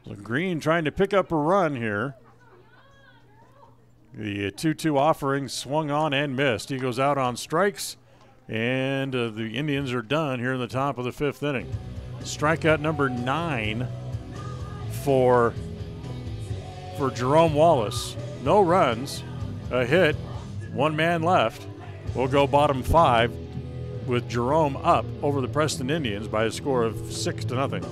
So Green trying to pick up a run here. The 2-2 offering swung on and missed. He goes out on strikes, and the Indians are done here in the top of the 5th inning. Strikeout number 9 for Jerome Wallace. No runs, a hit, 1 man left. We'll go bottom 5 with Jerome up over the Preston Indians by a score of 6-0.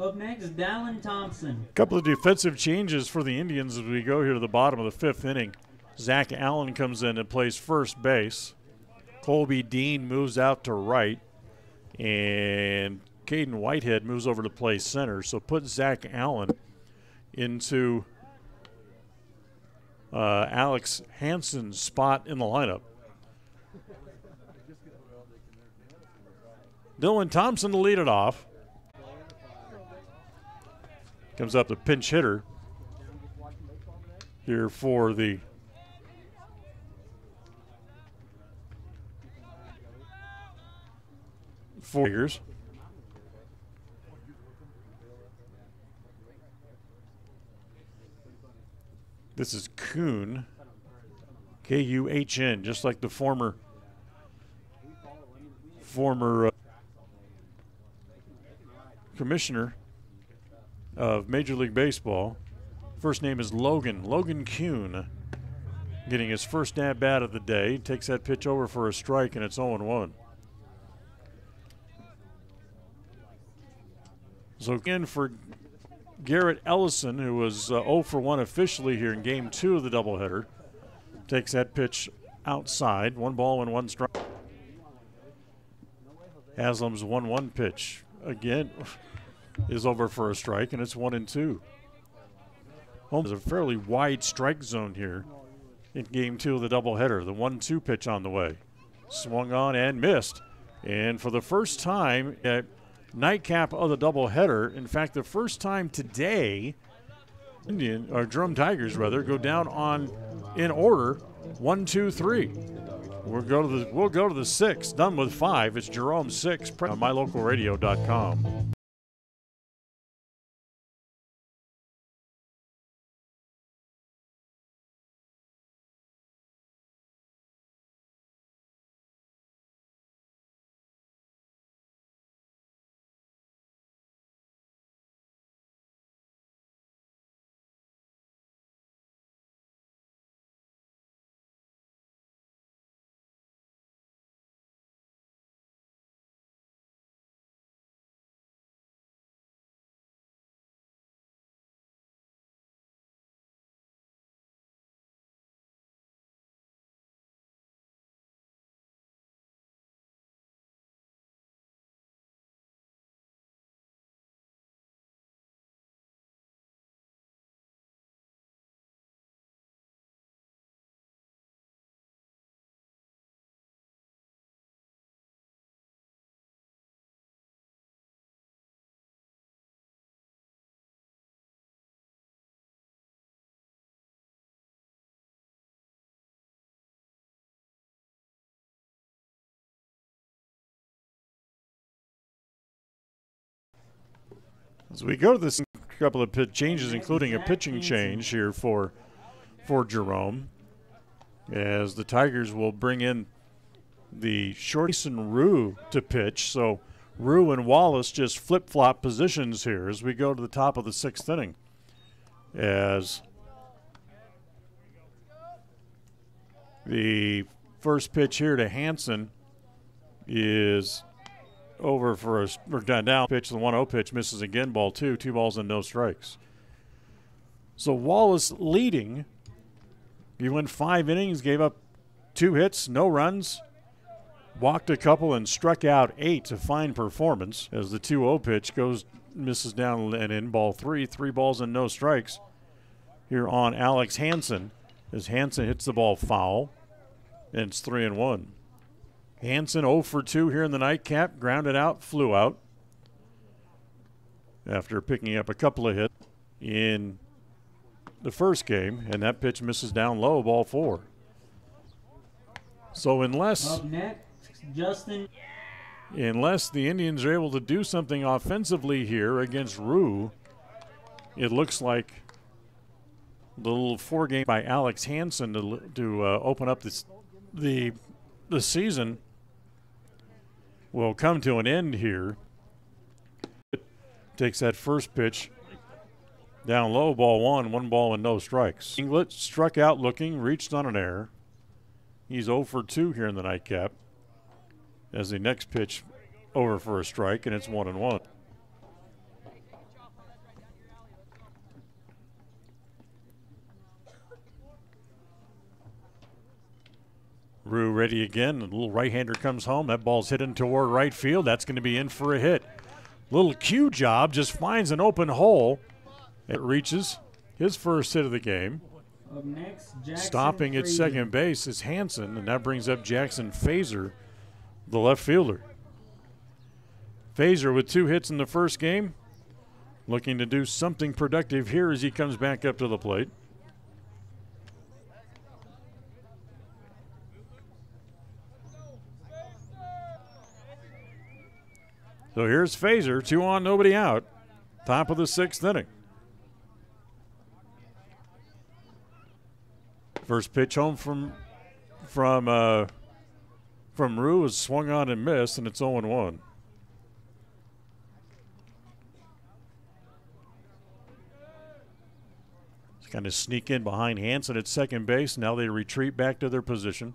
Up next, Dallin Thompson. A couple of defensive changes for the Indians as we go here to the bottom of the 5th inning. Zach Allen comes in and plays first base. Colby Dean moves out to right. And Caden Whitehead moves over to play center. So put Zach Allen into Alex Hansen's spot in the lineup. Dylan Thompson to lead it off. Comes up the pinch hitter here for the Tigers. This is Kuhn, Kuhn, just like the former commissioner of Major League Baseball. First name is Logan Kuhn, getting his first at bat of the day. Takes that pitch over for a strike, and it's 0-1. So again for Garrett Ellison, who was 0 for 1 officially here in Game 2 of the doubleheader. Takes that pitch outside. 1 ball and 1 strike. Haslam's 1-1 pitch again is over for a strike, and it's 1-2. Home is a fairly wide strike zone here in Game 2 of the doubleheader. The 1-2 pitch on the way. Swung on and missed. And for the first time at nightcap of the doubleheader, in fact, the first time today, Drum Tigers rather, go down on in order 1, 2, 3. We'll go to the 6. Done with 5. It's Jerome 6 on mylocalradio.com. As we go to this couple of changes, including a pitching change here for Jerome, as the Tigers will bring in the short Jason Rue to pitch. So Rue and Wallace just flip-flop positions here as we go to the top of the 6th inning. As the first pitch here to Hansen is over for a down pitch. The 1-0 pitch misses again, ball 2, 2 balls and no strikes. So Wallace leading. He went 5 innings, gave up 2 hits, no runs, walked a couple, and struck out 8. A fine performance as the 2-0 pitch misses down and in, ball 3, 3 balls and no strikes here on Alex Hansen as Hansen hits the ball foul, and it's 3-1. Hansen 0 for 2 here in the nightcap, grounded out, flew out after picking up a couple of hits in the first game, and that pitch misses down low, ball 4. So unless Justin. Unless the Indians are able to do something offensively here against Rue, it looks like the little 4-game by Alex Hansen to open up the season will come to an end here. Takes that first pitch down low, ball 1, 1 ball and no strikes. Inglet struck out looking, reached on an error. He's 0 for 2 here in the nightcap. As the next pitch over for a strike, and it's 1-1. Rue ready again. The little right-hander comes home. That ball's hit in toward right field. That's going to be in for a hit. Little cue job, just finds an open hole. It reaches his first hit of the game. Up next, Stopping at second base is Hansen, and that brings up Jackson Fazer, the left fielder. Fazer with 2 hits in the first game, looking to do something productive here as he comes back up to the plate. So here's Fazer, 2 on, nobody out. Top of the 6th inning. First pitch home from Rue is swung on and missed, and it's 0-1. Just kind of sneak in behind Hansen at second base. Now they retreat back to their position.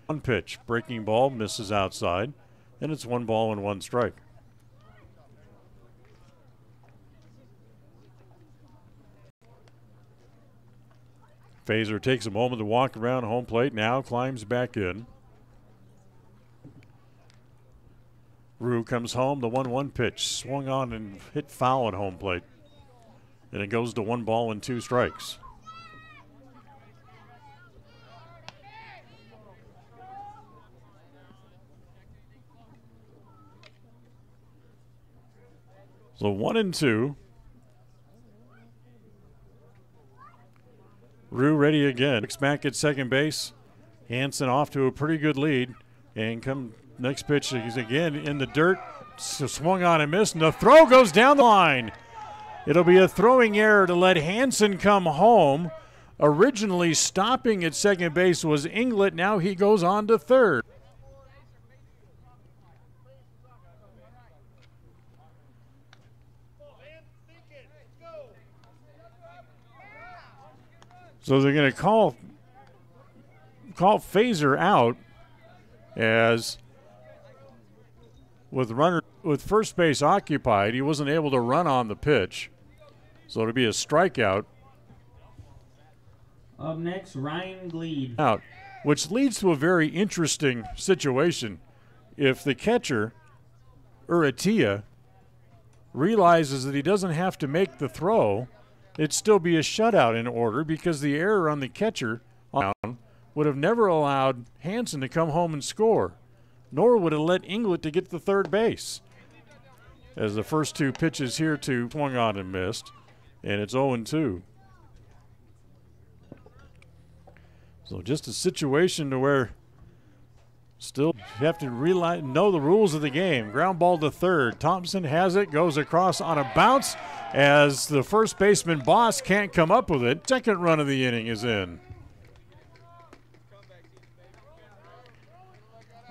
1 pitch, breaking ball, misses outside, and it's 1 ball and 1 strike. Fazer takes a moment to walk around home plate, now climbs back in. Rue comes home, the 1-1 pitch, swung on and hit foul at home plate. And it goes to 1 ball and 2 strikes. So 1-2. Rue ready again. Looks back at second base. Hansen off to a pretty good lead. And next pitch, he's again in the dirt. So swung on and missed, and the throw goes down the line. It'll be a throwing error to let Hansen come home. Originally stopping at second base was Inglet. Now he goes on to third. So they're going to call Fazer out, as with first base occupied, he wasn't able to run on the pitch. So it'll be a strikeout. Up next, Ryan Gleed. Out, which leads to a very interesting situation. If the catcher, Urrutia, realizes that he doesn't have to make the throw, it'd still be a shutout in order, because the error on the catcher would have never allowed Hansen to come home and score, nor would it let Inglet to get to third base. As the first 2 pitches here swung on and missed, and it's 0-2. So just a situation to where Still, you have to know the rules of the game. Ground ball to third. Thompson has it, goes across on a bounce as the first baseman Boss can't come up with it. Second run of the inning is in.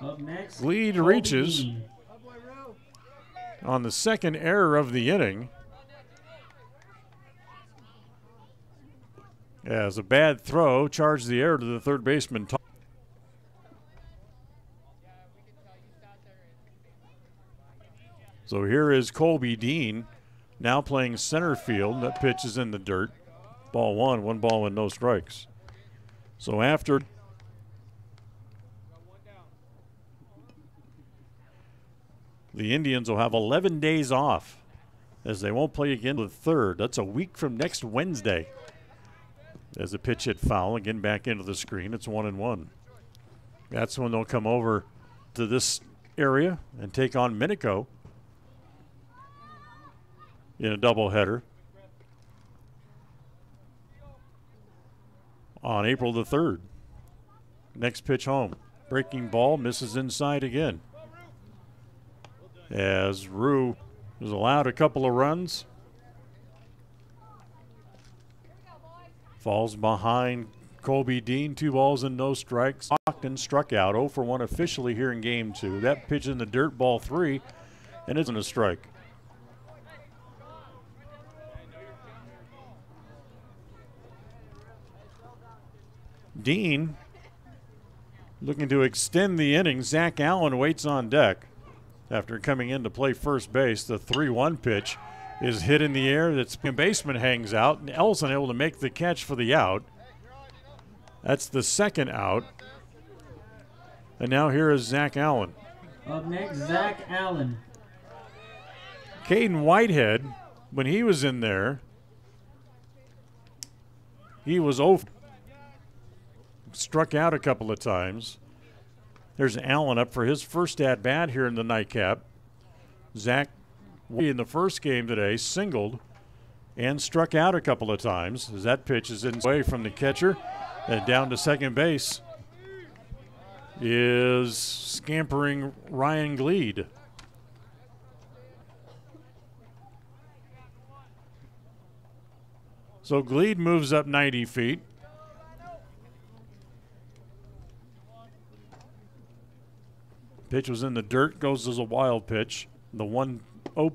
Up next, Lead Colby reaches Dean. on the second error of the inning. As a bad throw charged the error to the third baseman. So here is Colby Dean now playing center field. That pitch is in the dirt. Ball one ball and no strikes. So after the Indians will have 11 days off as they won't play again the third. That's a week from next Wednesday. As the pitch hit foul, again back into the screen, it's 1-1. That's when they'll come over to this area and take on Minico in a doubleheader on April the 3rd. Next pitch home. Breaking ball misses inside again. As Rue was allowed a couple of runs. Falls behind Colby Dean, 2 balls and no strikes. Stockton struck out, 0 for 1 officially here in game 2. That pitch in the dirt, ball 3, and isn't a strike. Dean looking to extend the inning. Zach Allen waits on deck after coming in to play first base. The 3-1 pitch is hit in the air. That's baseman hangs out, and Ellison able to make the catch for the out. That's the second out. And now here is Zach Allen. Up next, Zach Allen. Caden Whitehead, when he was in there, he was struck out a couple of times. There's Allen up for his first at-bat here in the nightcap. Zach, in the first game today, singled and struck out a couple of times as that pitch is in away from the catcher and down to second base is scampering Ryan Gleed. So Gleed moves up 90 feet. Pitch was in the dirt, goes as a wild pitch. The 1-0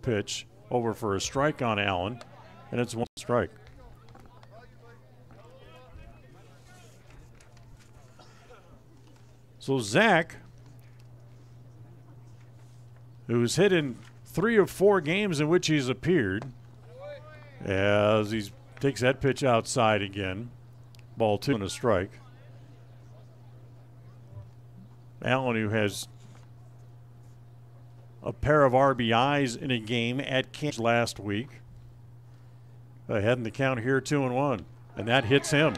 pitch over for a strike on Allen, and it's 1 strike. So Zach, who's hit in 3 of 4 games in which he's appeared, as he takes that pitch outside again. Ball 2 and a strike. Allen, who has a pair of RBIs in a game at Kansas last week. Ahead in the count here, 2-1, and that hits him.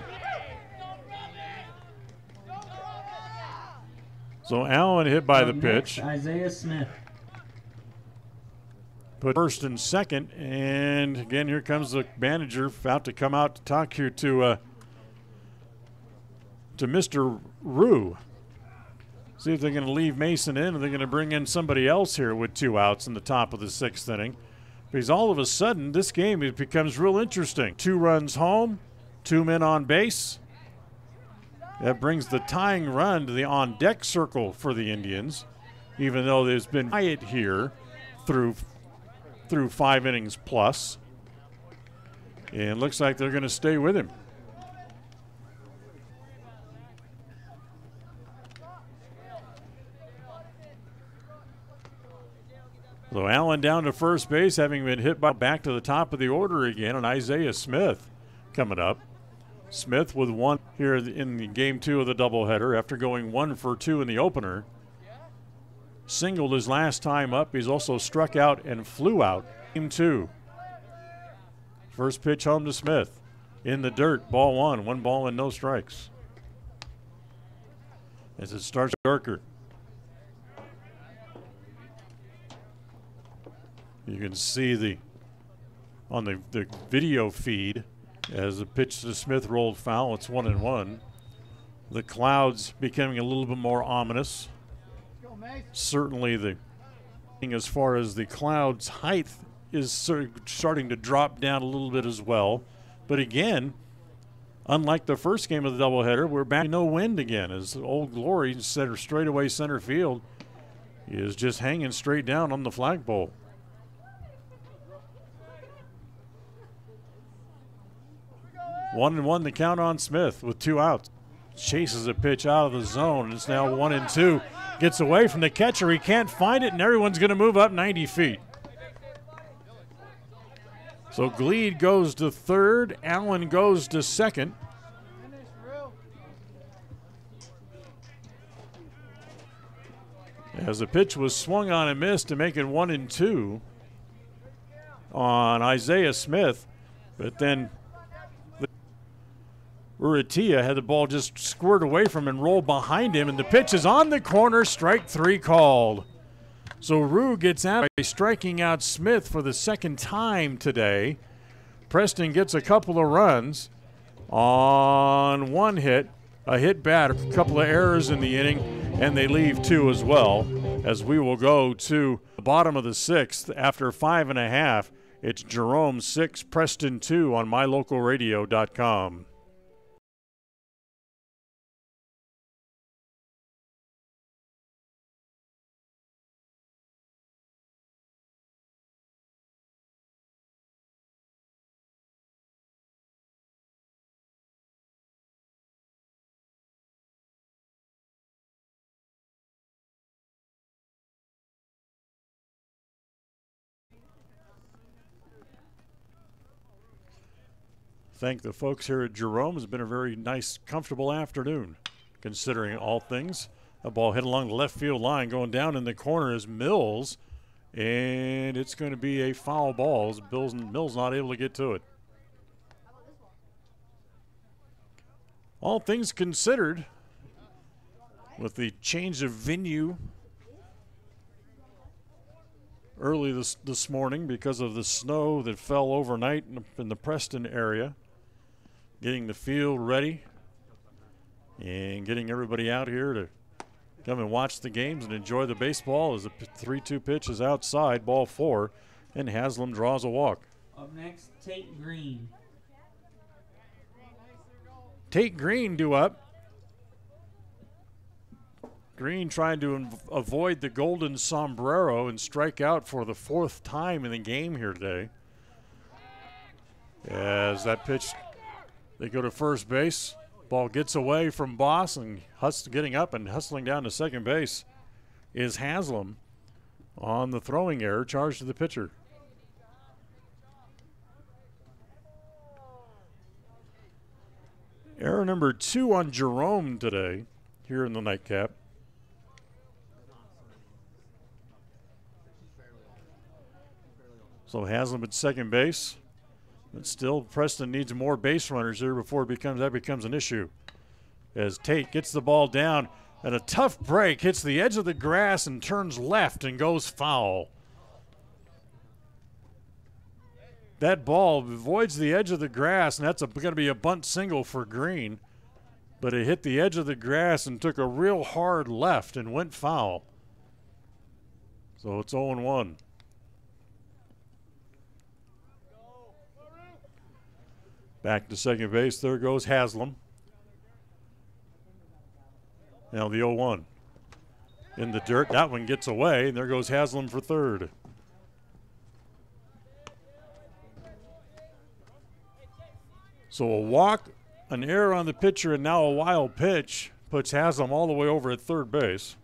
So Allen hit by the pitch. Isaiah Smith. Put first and second, and again here comes the manager about to come out to talk here to Mr. Rue. See if they're going to leave Mason in, or they're going to bring in somebody else here with 2 outs in the top of the 6th inning. Because all of a sudden, this game it becomes real interesting. 2 runs home, 2 men on base. That brings the tying run to the on-deck circle for the Indians, even though there's been quiet here through 5 innings plus. And it looks like they're going to stay with him. So Allen down to first base, having been hit back to the top of the order again, and Isaiah Smith coming up. Smith with 1 here in the game 2 of the doubleheader after going 1 for 2 in the opener. Singled his last time up. He's also struck out and flew out. Game 2. First pitch home to Smith. In the dirt, ball 1 ball and no strikes. As it starts darker. You can see on the video feed as the pitch to Smith rolled foul. It's 1-1. The clouds becoming a little bit more ominous Mace. certainly the as far as the cloud's height is sort of starting to drop down a little bit as well. But again, unlike the first game of the doubleheader, we're back to no wind again as Old Glory straightaway center field is just hanging straight down on the flagpole. One and one the count on Smith with 2 outs. Chases a pitch out of the zone. It's now 1-2. Gets away from the catcher. He can't find it, and everyone's going to move up 90 feet. So Gleed goes to third. Allen goes to second. As the pitch was swung on and missed to make it 1-2 on Isaiah Smith. But then Urrutia had the ball just squirt away from him and roll behind him, and the pitch is on the corner, strike 3 called. So Rue gets out by striking out Smith for the second time today. Preston gets a couple of runs on 1 hit, a hit batter, a couple of errors in the inning, and they leave 2 as well, as we will go to the bottom of the 6th after 5 1/2. It's Jerome 6, Preston 2 on mylocalradio.com. Thank the folks here at Jerome. It's been a very nice, comfortable afternoon, considering all things. A ball hit along the left field line, going down in the corner is Mills, and it's going to be a foul ball as Mills not able to get to it. All things considered, with the change of venue early this morning because of the snow that fell overnight in the Preston area, getting the field ready and getting everybody out here to come and watch the games and enjoy the baseball as the 3-2 pitch is outside, ball 4, and Haslam draws a walk. Up next, Tate Green. Tate Green due up. Green trying to avoid the golden sombrero and strike out for the 4th time in the game here today. As that pitch, they go to first base. Ball gets away from Boss, and getting up and hustling down to second base is Haslam on the throwing error charged to the pitcher. Error number 2 on Jerome today here in the nightcap. So Haslam at second base. But still, Preston needs more base runners here before that becomes an issue. As Tate gets the ball down, and a tough break hits the edge of the grass and turns left and goes foul. That ball avoids the edge of the grass, and that's going to be a bunt single for Green. But it hit the edge of the grass and took a real hard left and went foul. So it's 0-1. Back to second base. There goes Haslam. Now the 0-1. In the dirt. That one gets away. And there goes Haslam for third. So a walk, an error on the pitcher, and now a wild pitch puts Haslam all the way over at third base.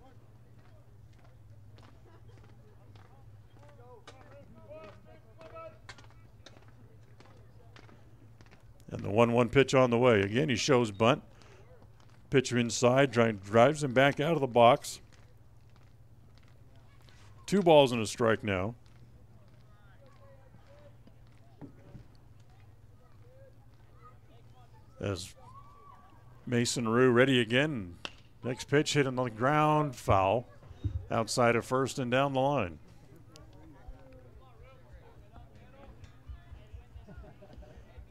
And the 1-1 pitch on the way. Again, he shows bunt. Pitcher inside, drives him back out of the box. 2 balls and a strike now. As Mason Rue ready again. Next pitch hit on the ground, foul. Outside of first and down the line.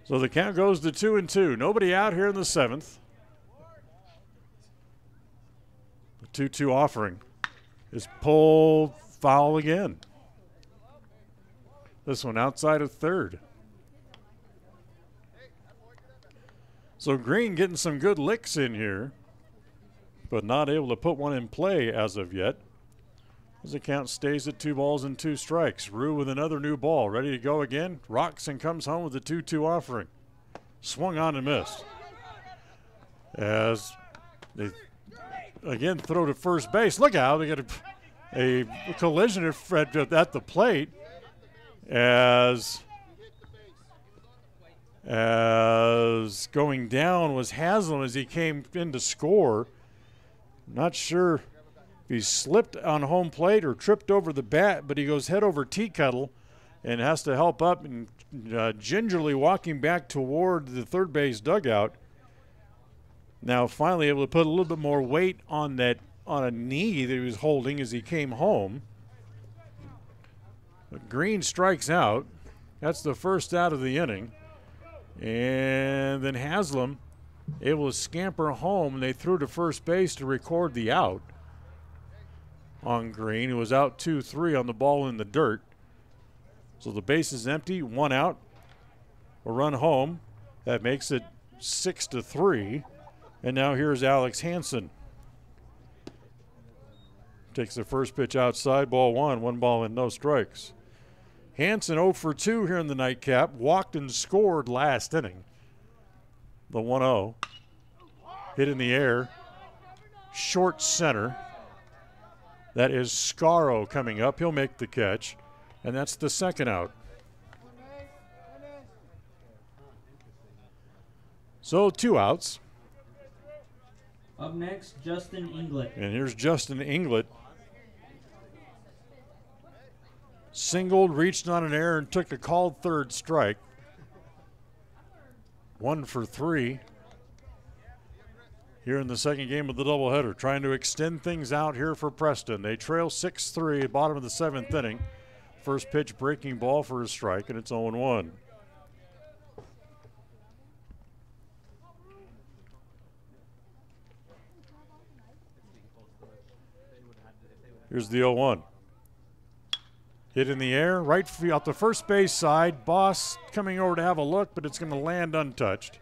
So the count goes to 2-2. Nobody out here in the 7th. The 2-2 offering is pulled foul again. This one outside of third. So Green getting some good licks in here, but not able to put one in play as of yet. As the count stays at 2 balls and 2 strikes. Rue with another new ball, ready to go again. Rocks and comes home with a 2-2 offering. Swung on and missed. As they again throw to first base. Look out, they get a collision at the plate as going down was Haslam as he came in to score. Not sure if he slipped on home plate or tripped over the bat, but he goes head over tea kettle and has to help up and gingerly walking back toward the third base dugout. Now finally able to put a little bit more weight on a knee that he was holding as he came home. But Green strikes out. That's the first out of the inning. And then Haslam able to scamper home, and they threw to first base to record the out on Green, who was out 2-3 on the ball in the dirt. So the base is empty, 1 out, a run home. That makes it 6-3. And now here's Alex Hansen. Takes the first pitch outside, ball 1, 1 ball and no strikes. Hansen 0 for 2 here in the nightcap. Walked and scored last inning. The 1-0. Hit in the air. Short center. That is Scaro coming up. He'll make the catch. And that's the second out. So 2 outs. Up next, Justin Inglet. And here's Justin Inglet. Singled, reached on an error, and took a called third strike. 1 for 3 here in the second game of the doubleheader, trying to extend things out here for Preston. They trail 6-3 at bottom of the 7th inning. First pitch breaking ball for a strike, and it's 0-1. Here's the 0-1. Hit in the air, right out the first base side. Boss coming over to have a look, but it's going to land untouched.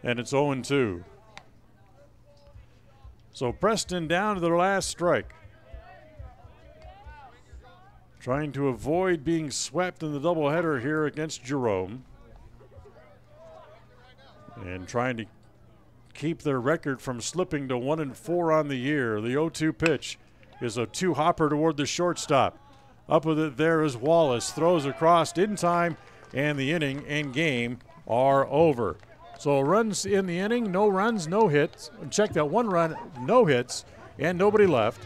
And it's 0-2. So Preston down to their last strike. Trying to avoid being swept in the doubleheader here against Jerome. And trying to keep their record from slipping to 1-4 on the year. The 0-2 pitch is a 2-hopper toward the shortstop. Up with it there is Wallace. Throws across in time, and the inning and game are over. So runs in the inning, no runs, no hits. Check that, 1 run, no hits, and nobody left.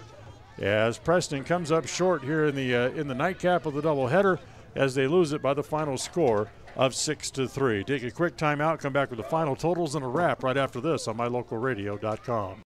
As Preston comes up short here in the nightcap of the doubleheader as they lose it by the final score of 6-3. Take a quick timeout, come back with the final totals and a wrap right after this on mylocalradio.com.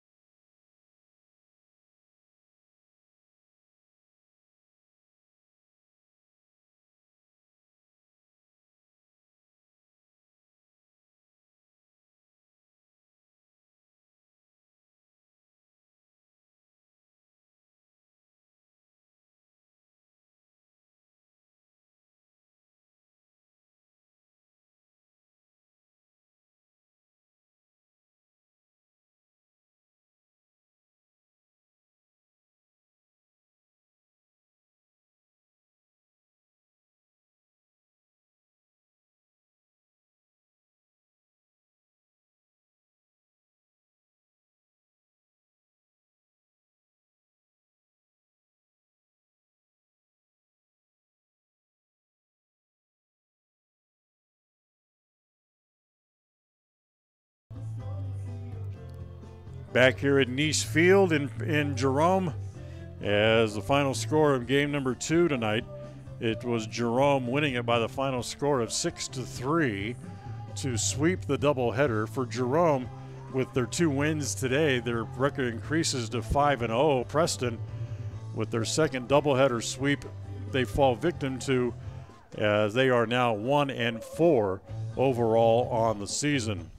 Back here at Nice Field in Jerome, as the final score of game number 2 tonight, it was Jerome winning it by the final score of 6-3 to sweep the doubleheader. For Jerome, with their 2 wins today, their record increases to 5-0. Preston, with their second doubleheader sweep, they fall victim to, as they are now 1-4 overall on the season.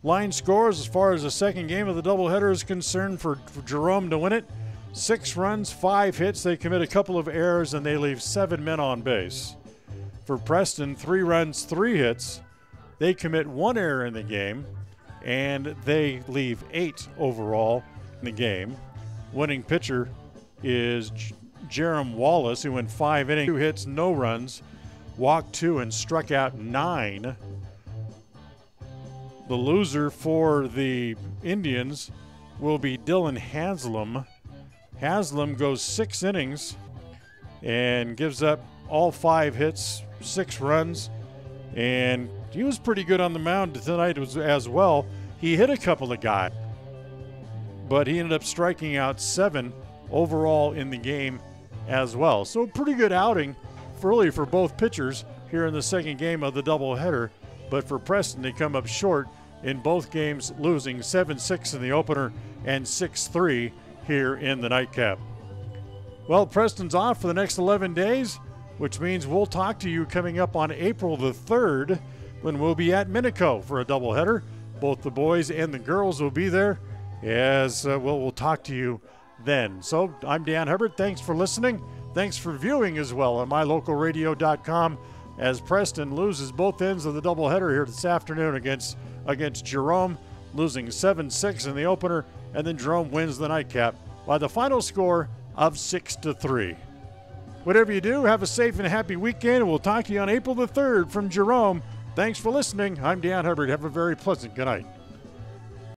Line scores as far as the second game of the doubleheader is concerned for Jerome to win it. 6 runs, 5 hits. They commit a couple of errors, and they leave 7 men on base. For Preston, 3 runs, 3 hits. They commit 1 error in the game, and they leave 8 overall in the game. Winning pitcher is Jerome Wallace, who went 5 innings, 2 hits, no runs, walked 2, and struck out 9. The loser for the Indians will be Dylan Haslam. Haslam goes 6 innings and gives up all 5 hits, 6 runs, and he was pretty good on the mound tonight as well. He hit a couple of guys, but he ended up striking out 7 overall in the game as well. So pretty good outing early for both pitchers here in the second game of the doubleheader. But for Preston, they come up short in both games, losing 7-6 in the opener and 6-3 here in the nightcap. Well, Preston's off for the next 11 days, which means we'll talk to you coming up on April the 3rd when we'll be at Minico for a doubleheader. Both the boys and the girls will be there, as we'll talk to you then. So I'm Dan Hubbard. Thanks for listening. Thanks for viewing as well on mylocalradio.com as Preston loses both ends of the doubleheader here this afternoon against Jerome, losing 7-6 in the opener, and then Jerome wins the nightcap by the final score of 6-3. Whatever you do, have a safe and happy weekend, and we'll talk to you on April the 3rd from Jerome. Thanks for listening. I'm Dan Hubbard. Have a very pleasant good night.